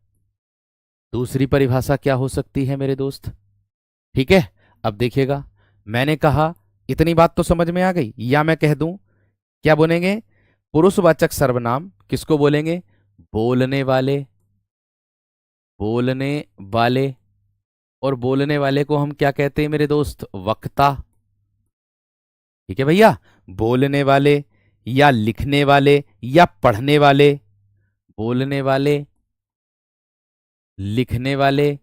S1: दूसरी परिभाषा क्या हो सकती है मेरे दोस्त? ठीक है, अब देखिएगा, मैंने कहा इतनी बात तो समझ में आ गई। या मैं कह दूं क्या बोलेंगे? पुरुषवाचक सर्वनाम किसको बोलेंगे? बोलने वाले और बोलने वाले को हम क्या कहते हैं मेरे दोस्त? वक्ता। ठीक है भैया, बोलने वाले या लिखने वाले या पढ़ने वाले, बोलने वाले, लिखने वाले,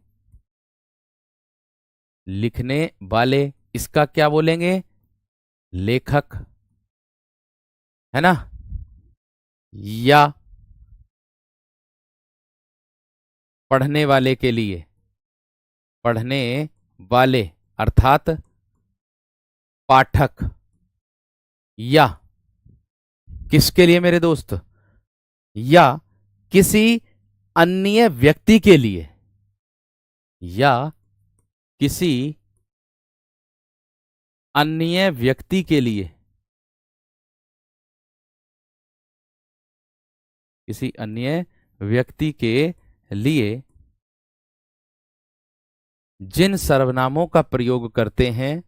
S1: लिखने वाले, इसका क्या बोलेंगे? लेखक, है ना? या पढ़ने वाले के लिए, पढ़ने वाले अर्थात पाठक। या किसके लिए मेरे दोस्त? या किसी अन्य व्यक्ति के लिए, या किसी अन्य व्यक्ति के लिए, किसी अन्य व्यक्ति के लिए जिन सर्वनामों का प्रयोग करते हैं,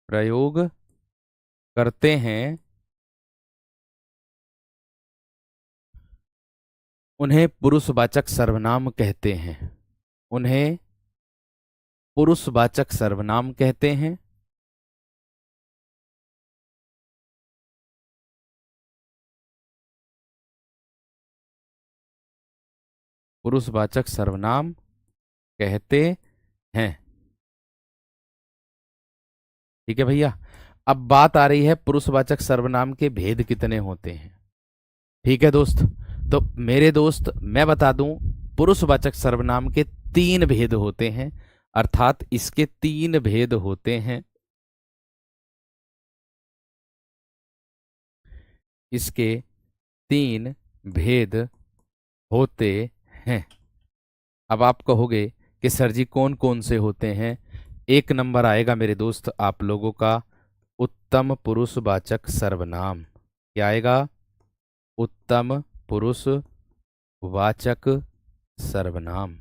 S1: प्रयोग करते हैं, उन्हें पुरुषवाचक सर्वनाम कहते हैं। उन्हें पुरुषवाचक सर्वनाम कहते हैं। पुरुषवाचक सर्वनाम कहते हैं। ठीक है भैया, अब बात आ रही है पुरुषवाचक सर्वनाम के भेद कितने होते हैं। ठीक है दोस्त, तो मेरे दोस्त मैं बता दूं, पुरुषवाचक सर्वनाम के 3 भेद होते हैं, अर्थात इसके 3 भेद होते हैं। इसके 3 भेद होते हैं। अब आप कहोगे कि सर जी कौन कौन से होते हैं? 1 नंबर आएगा मेरे दोस्त आप लोगों का उत्तम पुरुषवाचक सर्वनाम। क्या आएगा? उत्तम पुरुषवाचक सर्वनाम।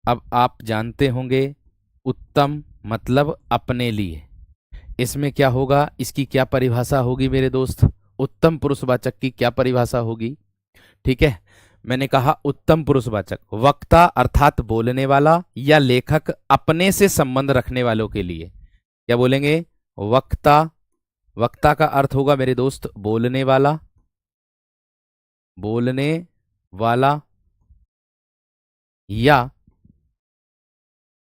S1: अब आप जानते होंगे उत्तम मतलब अपने लिए। इसमें क्या होगा, इसकी क्या परिभाषा होगी मेरे दोस्त? उत्तम पुरुषवाचक की क्या परिभाषा होगी? ठीक है, मैंने कहा उत्तम पुरुषवाचक वक्ता अर्थात बोलने वाला या लेखक अपने से संबंध रखने वालों के लिए। क्या बोलेंगे? वक्ता। वक्ता का अर्थ होगा मेरे दोस्त बोलने वाला, बोलने वाला, या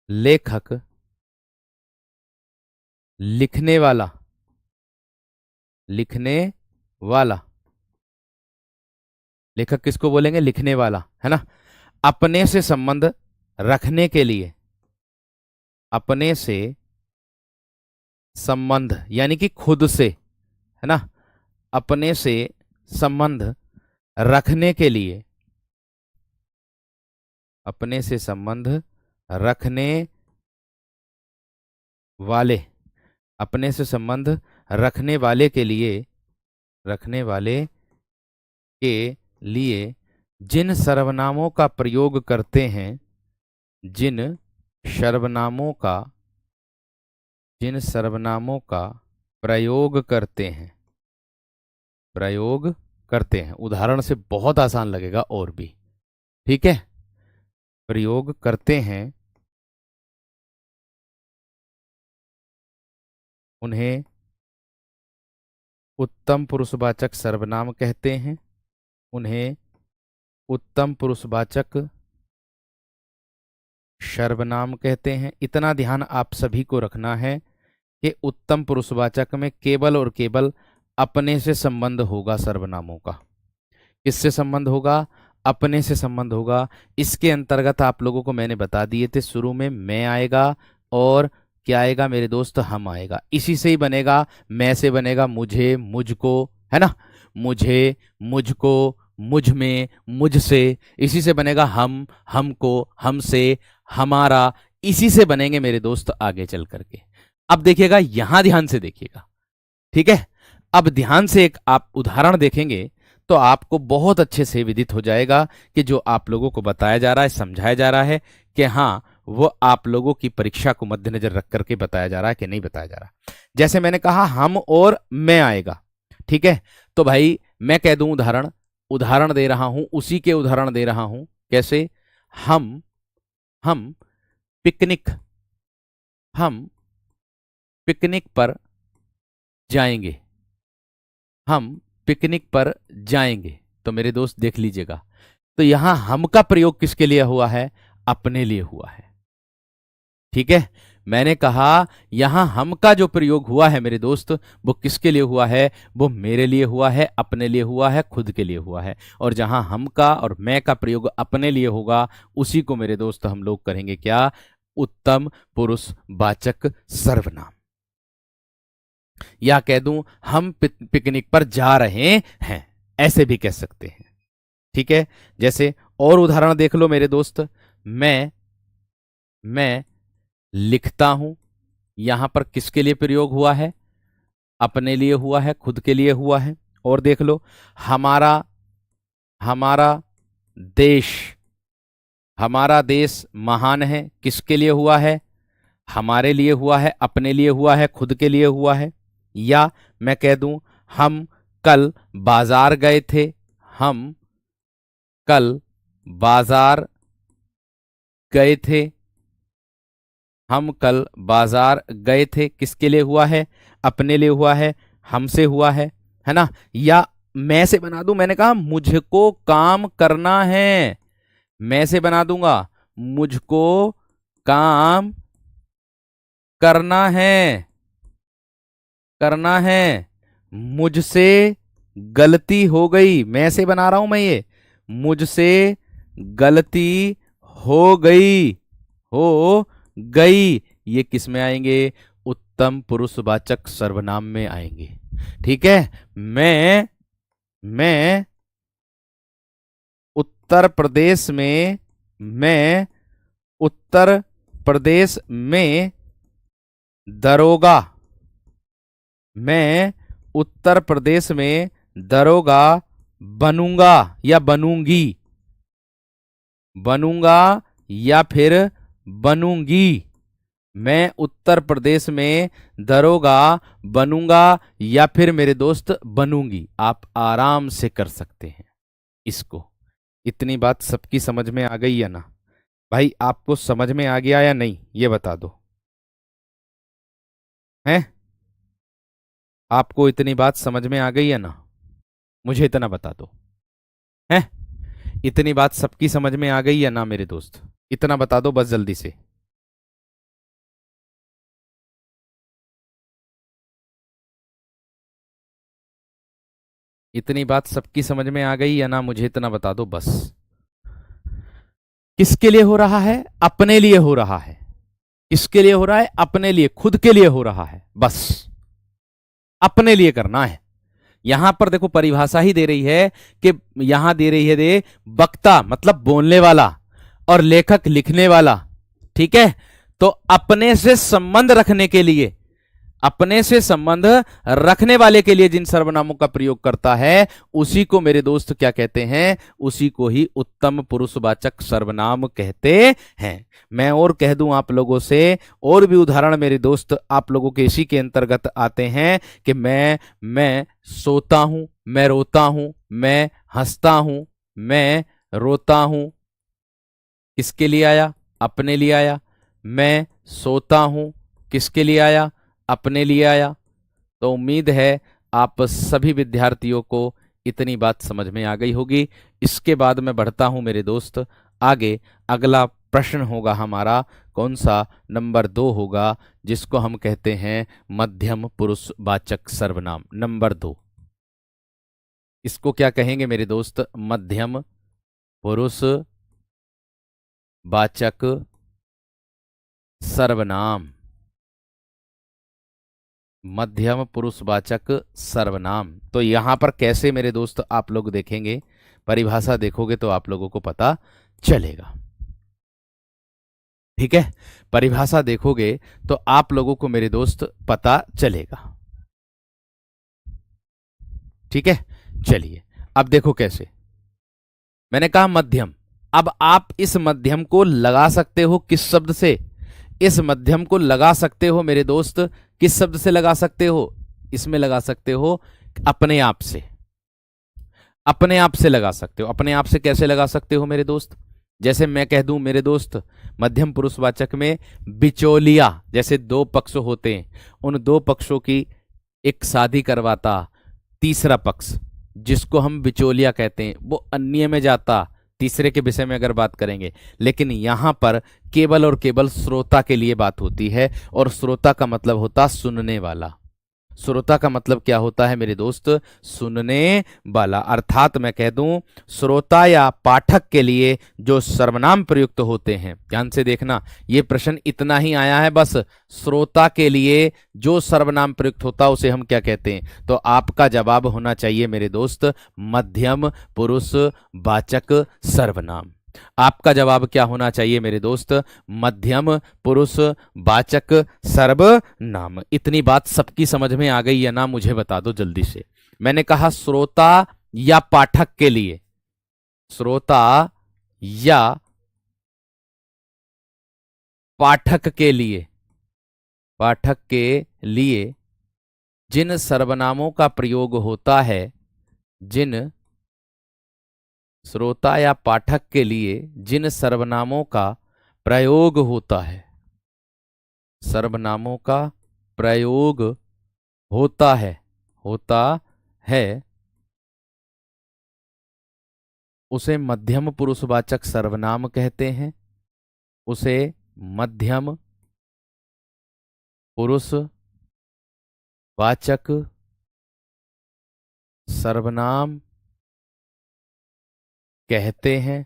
S1: लेखक लिखने वाला, लिखने वाला। लेखक किसको बोलेंगे? लिखने वाला, है ना? अपने से संबंध रखने के लिए, अपने से संबंध यानी कि खुद से, है ना? अपने से संबंध रखने के लिए, अपने से संबंध रखने वाले, अपने से संबंध रखने वाले के लिए, रखने वाले के लिए जिन सर्वनामों का प्रयोग करते हैं, जिन सर्वनामों का, जिन सर्वनामों का प्रयोग करते हैं, प्रयोग करते हैं। उदाहरण से बहुत आसान लगेगा और भी। ठीक है, प्रयोग करते हैं, उन्हें उत्तम पुरुषवाचक सर्वनाम कहते हैं। उन्हें उत्तम पुरुषवाचक सर्वनाम कहते हैं। इतना ध्यान आप सभी को रखना है कि उत्तम पुरुषवाचक में केवल और केवल अपने से संबंध होगा सर्वनामों का। किससे संबंध होगा? अपने से संबंध होगा। इसके अंतर्गत आप लोगों को मैंने बता दिए थे शुरू में, मैं आएगा और क्या आएगा मेरे दोस्त? हम आएगा। इसी से ही बनेगा, मैं से बनेगा मुझे, मुझको, है ना? मुझे, मुझको, मुझ में, मुझसे, इसी से बनेगा हम, हमको, हमसे, हमारा, इसी से बनेंगे मेरे दोस्त आगे चल करके। अब देखिएगा, यहां ध्यान से देखिएगा। ठीक है, अब ध्यान से एक आप उदाहरण देखेंगे तो आपको बहुत अच्छे से विदित हो जाएगा कि जो आप लोगों को बताया जा रहा है, समझाया जा रहा है कि हाँ वो आप लोगों की परीक्षा को मद्देनजर रख करके बताया जा रहा है कि नहीं बताया जा रहा। जैसे मैंने कहा हम और मैं आएगा, ठीक है। तो भाई मैं कह दूं उदाहरण दे रहा हूं, उसी के उदाहरण दे रहा हूं। कैसे? हम हम पिकनिक हम पिकनिक पर जाएंगे। हम पिकनिक पर जाएंगे। तो मेरे दोस्त देख लीजिएगा, तो यहां हम का प्रयोग किसके लिए हुआ है? अपने लिए हुआ है, ठीक है। मैंने कहा यहां हम का जो प्रयोग हुआ है मेरे दोस्त, वो किसके लिए हुआ है? वो मेरे लिए हुआ है, अपने लिए हुआ है, खुद के लिए हुआ है। और जहां हम का और मैं का प्रयोग अपने लिए होगा, उसी को मेरे दोस्त हम लोग करेंगे क्या? उत्तम पुरुष वाचक सर्वनाम। या कह दूं हम पिकनिक पर जा रहे हैं, ऐसे भी कह सकते हैं, ठीक है। जैसे और उदाहरण देख लो मेरे दोस्त। मैं लिखता हूं, यहां पर किसके लिए प्रयोग हुआ है? अपने लिए हुआ है, खुद के लिए हुआ है। और देख लो, हमारा हमारा देश हमारा देश महान है, किसके लिए हुआ है? हमारे लिए हुआ है, अपने लिए हुआ है, खुद के लिए हुआ है। या मैं कह दूं हम कल बाजार गए थे। हम कल बाजार गए थे। हम कल बाजार गए थे, किसके लिए हुआ है? अपने लिए हुआ है, हमसे हुआ है ना। या मैं से बना दूं, मैंने कहा मुझको काम करना है। मैं से बना दूंगा, मुझको काम करना है। मुझसे गलती हो गई, मैं से बना रहा हूं मैं ये। मुझसे गलती हो गई, ये किस में आएंगे? उत्तम पुरुषवाचक सर्वनाम में आएंगे, ठीक है। मैं उत्तर प्रदेश में मैं उत्तर प्रदेश में दरोगा मैं उत्तर प्रदेश में दरोगा बनूंगा या बनूंगा या फिर बनूंगी। मैं उत्तर प्रदेश में दरोगा बनूंगा या फिर मेरे दोस्त बनूंगी। आप आराम से कर सकते हैं इसको। इतनी बात सबकी समझ में आ गई है ना? भाई आपको समझ में आ गया या नहीं, ये बता दो। हैं? आपको इतनी बात समझ में आ गई है ना? मुझे इतना बता दो। हैं? इतनी बात सबकी समझ में आ गई है ना मेरे दोस्त? इतना बता दो बस जल्दी से। इतनी बात सबकी समझ में आ गई है ना? मुझे इतना बता दो बस। किसके लिए हो रहा है? अपने लिए हो रहा है। किसके लिए हो रहा है? अपने लिए, खुद के लिए हो रहा है। बस अपने लिए करना है। यहां पर देखो परिभाषा ही दे रही है कि यहां दे रही है दे वक्ता मतलब बोलने वाला और लेखक लिखने वाला, ठीक है। तो अपने से संबंध रखने के लिए, अपने से संबंध रखने वाले के लिए जिन सर्वनामों का प्रयोग करता है, उसी को मेरे दोस्त क्या कहते हैं? उसी को ही उत्तम पुरुषवाचक सर्वनाम कहते हैं। मैं और कह दूं आप लोगों से, और भी उदाहरण मेरे दोस्त आप लोगों के इसी के अंतर्गत आते हैं कि मैं सोता हूं, मैं रोता हूं, मैं हंसता हूं, मैं रोता हूं। किसके लिए आया? अपने लिए आया। मैं सोता हूं, किसके लिए आया? अपने लिए आया। तो उम्मीद है आप सभी विद्यार्थियों को इतनी बात समझ में आ गई होगी। इसके बाद मैं बढ़ता हूं मेरे दोस्त आगे। अगला प्रश्न होगा हमारा कौन सा? नंबर 2 होगा, जिसको हम कहते हैं मध्यम पुरुषवाचक सर्वनाम। नंबर 2, इसको क्या कहेंगे मेरे दोस्त? मध्यम पुरुषवाचक सर्वनाम। मध्यम पुरुषवाचक सर्वनाम। तो यहां पर कैसे मेरे दोस्त आप लोग देखेंगे, परिभाषा देखोगे तो आप लोगों को पता चलेगा, ठीक है। परिभाषा देखोगे तो आप लोगों को मेरे दोस्त पता चलेगा, ठीक है। चलिए अब देखो कैसे। मैंने कहा मध्यम। अब आप इस मध्यम को लगा सकते हो किस शब्द से? इस मध्यम को लगा सकते हो मेरे दोस्त, किस शब्द से लगा सकते हो? इसमें लगा सकते हो अपने आप से, अपने आप से लगा सकते हो। अपने आप से कैसे लगा सकते हो मेरे दोस्त? जैसे मैं कह दूं मेरे दोस्त, मध्यम पुरुषवाचक में बिचौलिया, जैसे दो पक्ष होते हैं, उन दो पक्षों की एक शादी करवाता तीसरा पक्ष, जिसको हम बिचौलिया कहते हैं, वो अन्य में जाता, तीसरे के विषय में अगर बात करेंगे। लेकिन यहां पर केवल और केवल श्रोता के लिए बात होती है, और श्रोता का मतलब होता सुनने वाला। श्रोता का मतलब क्या होता है मेरे दोस्त? सुनने वाला। अर्थात मैं कह दूं, श्रोता या पाठक के लिए जो सर्वनाम प्रयुक्त होते हैं, ध्यान से देखना, ये प्रश्न इतना ही आया है बस, श्रोता के लिए जो सर्वनाम प्रयुक्त होता है उसे हम क्या कहते हैं? तो आपका जवाब होना चाहिए मेरे दोस्त मध्यम पुरुष वाचक सर्वनाम। आपका जवाब क्या होना चाहिए मेरे दोस्त? मध्यम पुरुष वाचक सर्वनाम। इतनी बात सबकी समझ में आ गई है ना? मुझे बता दो जल्दी से। मैंने कहा श्रोता या पाठक के लिए, श्रोता या पाठक के लिए, पाठक के लिए जिन सर्वनामों का प्रयोग होता है, जिन श्रोता या पाठक के लिए जिन सर्वनामों का प्रयोग होता है, सर्वनामों का प्रयोग होता है, उसे मध्यम पुरुषवाचक सर्वनाम कहते हैं। उसे मध्यम पुरुषवाचक सर्वनाम कहते हैं।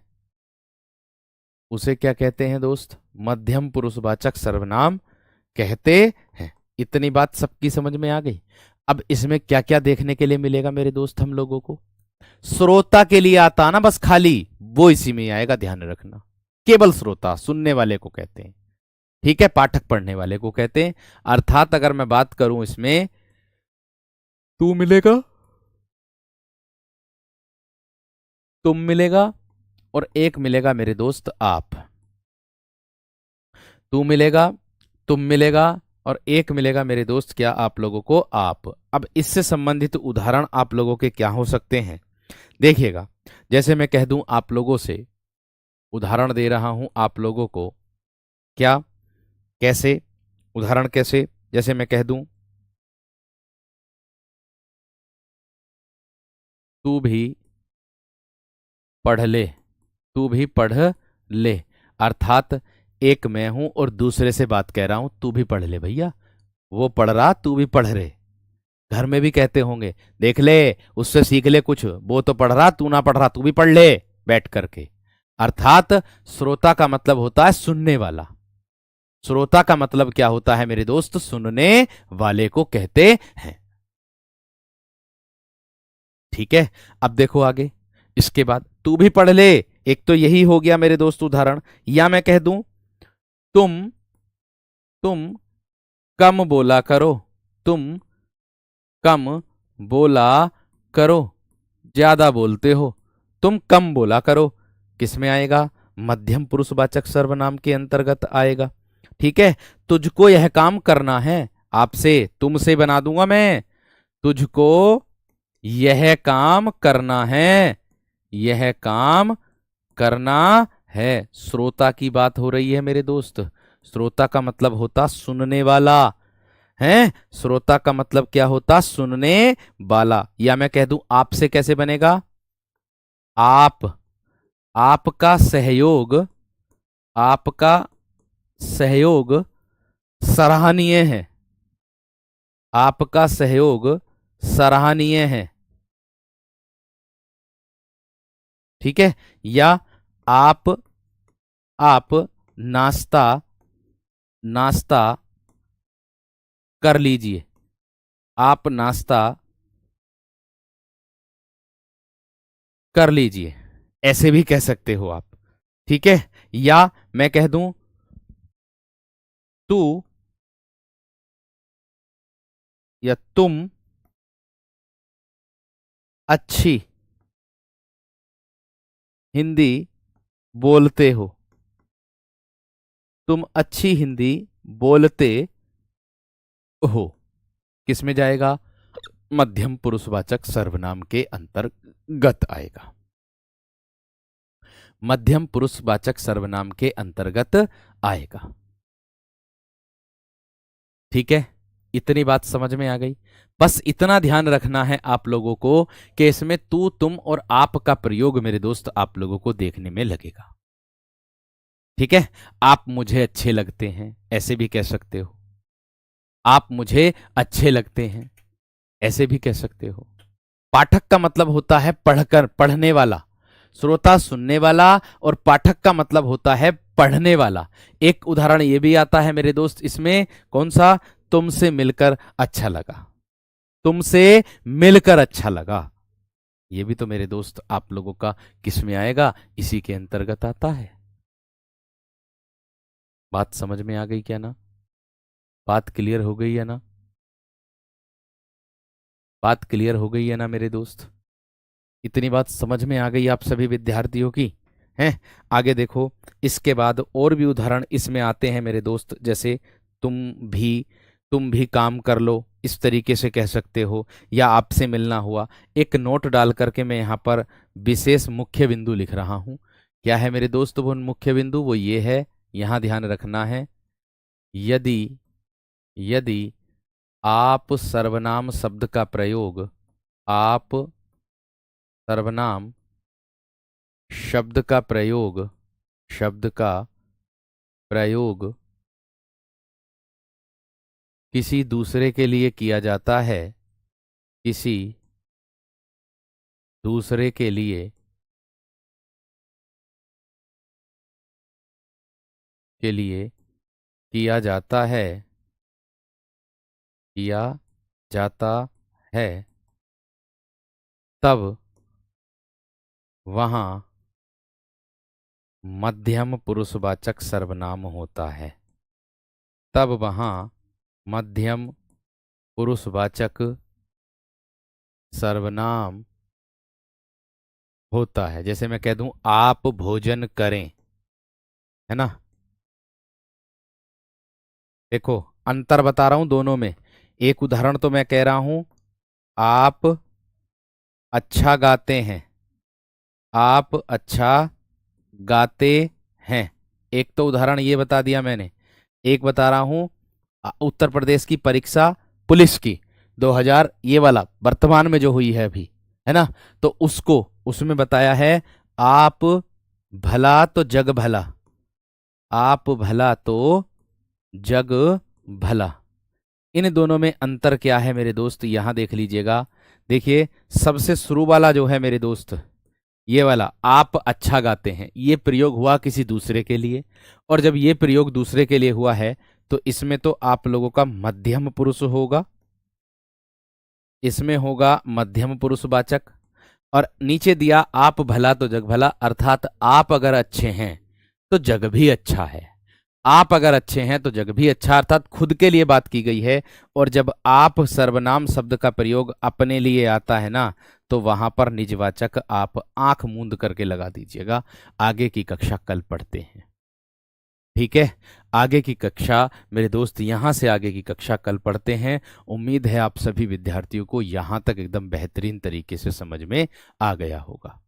S1: उसे क्या कहते हैं दोस्त? मध्यम पुरुषवाचक सर्वनाम कहते हैं। इतनी बात सबकी समझ में आ गई। अब इसमें क्या क्या देखने के लिए मिलेगा मेरे दोस्त हम लोगों को? श्रोता के लिए आता ना बस खाली, वो इसी में आएगा, ध्यान रखना। केवल श्रोता, सुनने वाले को कहते हैं, ठीक है? पाठक पढ़ने वाले को कहते हैं। अर्थात अगर मैं बात करूं इसमें, तू मिलेगा, तुम मिलेगा, और एक मिलेगा मेरे दोस्त आप। तू मिलेगा, तुम मिलेगा, और एक मिलेगा मेरे दोस्त क्या? आप लोगों को आप। अब इससे संबंधित उदाहरण आप लोगों के क्या हो सकते हैं? देखिएगा, जैसे मैं कह दूं आप लोगों से, उदाहरण दे रहा हूं आप लोगों को, क्या, कैसे? उदाहरण कैसे? जैसे मैं कह दूं, तू भी पढ़ ले, तू भी पढ़ ले। अर्थात एक मैं हूं और दूसरे से बात कह रहा हूं, तू भी पढ़ ले भैया। वो पढ़ रहा, तू भी पढ़ रहे। घर में भी कहते होंगे, देख ले, उससे सीख ले कुछ, वो तो पढ़ रहा, तू ना पढ़ रहा, तू भी पढ़ ले बैठ करके। अर्थात श्रोता का मतलब होता है सुनने वाला। श्रोता का मतलब क्या होता है मेरे दोस्त? सुनने वाले को कहते हैं, ठीक है? अब देखो आगे, इसके बाद तू भी पढ़ ले, एक तो यही हो गया मेरे दोस्त उदाहरण। या मैं कह दूं, तुम तुम कम बोला करो, तुम कम बोला करो, ज्यादा बोलते हो, तुम कम बोला करो। किस में आएगा? मध्यम पुरुषवाचक सर्वनाम के अंतर्गत आएगा, ठीक है? तुझको यह काम करना है, आपसे तुमसे बना दूंगा मैं, तुझको यह काम करना है, यह काम करना है। श्रोता की बात हो रही है मेरे दोस्त। श्रोता का मतलब होता सुनने वाला है। श्रोता का मतलब क्या होता? सुनने वाला। या मैं कह दूं आपसे कैसे बनेगा? आप, आपका सहयोग, आपका सहयोग सराहनीय है, आपका सहयोग सराहनीय है, ठीक है? या आप नाश्ता नाश्ता कर लीजिए, आप नाश्ता कर लीजिए, ऐसे भी कह सकते हो आप, ठीक है? या मैं कह दूं, तू या तुम अच्छी हिंदी बोलते हो, तुम अच्छी हिंदी बोलते हो, किस में जाएगा? मध्यम पुरुषवाचक सर्वनाम के अंतर्गत आएगा। मध्यम पुरुषवाचक सर्वनाम के अंतर्गत आएगा। ठीक है, इतनी बात समझ में आ गई। बस इतना ध्यान रखना है आप लोगों को कि इसमें तू तुम और आप का प्रयोग मेरे दोस्त आप लोगों को देखने में लगेगा। ठीक है, आप मुझे अच्छे लगते हैं ऐसे भी कह सकते हो, आप मुझे अच्छे लगते हैं ऐसे भी कह सकते हो। पाठक का मतलब होता है पढ़कर, पढ़ने वाला। श्रोता सुनने वाला, और पाठक का मतलब होता है पढ़ने वाला। एक उदाहरण ये भी आता है मेरे दोस्त इसमें, कौन सा? तुमसे मिलकर अच्छा लगा, तुमसे मिलकर अच्छा लगा। ये भी तो मेरे दोस्त आप लोगों का किस में आएगा? इसी के अंतर्गत आता है। बात समझ में आ गई क्या ना? बात क्लियर हो गई है ना? बात क्लियर हो गई है ना मेरे दोस्त? इतनी बात समझ में आ गई आप सभी विद्यार्थियों की? हैं? आगे देखो, इसके बाद और भी उदाहरण इसमें आते हैं मेरे दोस्त, जैसे तुम भी, तुम भी काम कर लो, इस तरीके से कह सकते हो। या आपसे मिलना हुआ। एक नोट डाल करके मैं यहाँ पर विशेष मुख्य बिंदु लिख रहा हूँ। क्या है मेरे दोस्त वो मुख्य बिंदु? वो ये है, यहाँ ध्यान रखना है। यदि यदि आप सर्वनाम शब्द का प्रयोग, आप सर्वनाम शब्द का प्रयोग, शब्द का प्रयोग किसी दूसरे के लिए किया जाता है, किसी दूसरे के लिए किया जाता है, किया जाता है, तब वहां मध्यम पुरुषवाचक सर्वनाम होता है। तब वहां मध्यम पुरुषवाचक सर्वनाम होता है। जैसे मैं कह दूं आप भोजन करें, है ना? देखो, अंतर बता रहा हूं दोनों में। एक उदाहरण तो मैं कह रहा हूं, आप अच्छा गाते हैं, आप अच्छा गाते हैं। एक तो उदाहरण ये बता दिया मैंने। एक बता रहा हूं, उत्तर प्रदेश की परीक्षा पुलिस की 2000 ये वाला वर्तमान में जो हुई है अभी, है ना? तो उसको, उसमें बताया है आप भला तो जग भला, आप भला तो जग भला। इन दोनों में अंतर क्या है मेरे दोस्त? यहां देख लीजिएगा। देखिए, सबसे शुरू वाला जो है मेरे दोस्त, ये वाला आप अच्छा गाते हैं, ये प्रयोग हुआ किसी दूसरे के लिए। और जब ये प्रयोग दूसरे के लिए हुआ है तो इसमें तो आप लोगों का मध्यम पुरुष होगा, इसमें होगा मध्यम पुरुषवाचक। और नीचे दिया आप भला तो जग भला, अर्थात आप अगर अच्छे हैं तो जग भी अच्छा है। आप अगर अच्छे हैं तो जग भी अच्छा, अर्थात खुद के लिए बात की गई है। और जब आप सर्वनाम शब्द का प्रयोग अपने लिए आता है ना, तो वहां पर निजवाचक आप आंख मूंद करके लगा दीजिएगा। आगे की कक्षा कल पढ़ते हैं, ठीक है? आगे की कक्षा मेरे दोस्त, यहां से आगे की कक्षा कल पढ़ते हैं। उम्मीद है आप सभी विद्यार्थियों को यहां तक एकदम बेहतरीन तरीके से समझ में आ गया होगा।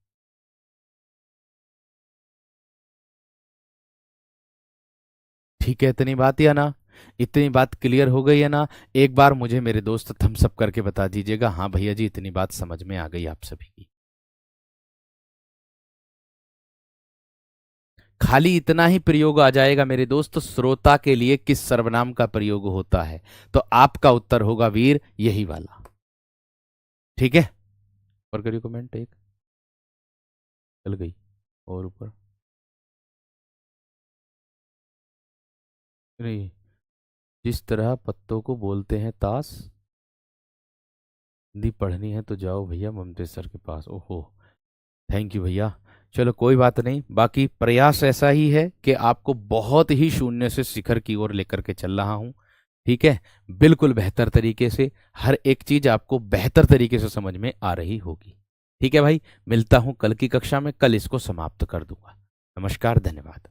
S1: ठीक है, इतनी बात या ना? इतनी बात क्लियर हो गई है ना? एक बार मुझे मेरे दोस्त थम्स अप करके बता दीजिएगा, हाँ भैया जी इतनी बात समझ में आ गई आप सभी की। खाली इतना ही प्रयोग आ जाएगा मेरे दोस्त, श्रोता के लिए किस सर्वनाम का प्रयोग होता है, तो आपका उत्तर होगा वीर यही वाला। ठीक है, और करिए कमेंट एक, चल गई और ऊपर नहीं। जिस तरह पत्तों को बोलते हैं ताश, हिंदी पढ़नी है तो जाओ भैया ममते सर के पास। ओहो, थैंक यू भैया। चलो कोई बात नहीं, बाकी प्रयास ऐसा ही है कि आपको बहुत ही शून्य से शिखर की ओर लेकर के चल रहा हूं। ठीक है, बिल्कुल बेहतर तरीके से हर एक चीज आपको बेहतर तरीके से समझ में आ रही होगी। ठीक है भाई, मिलता हूं कल की कक्षा में, कल इसको समाप्त कर दूंगा। नमस्कार, धन्यवाद।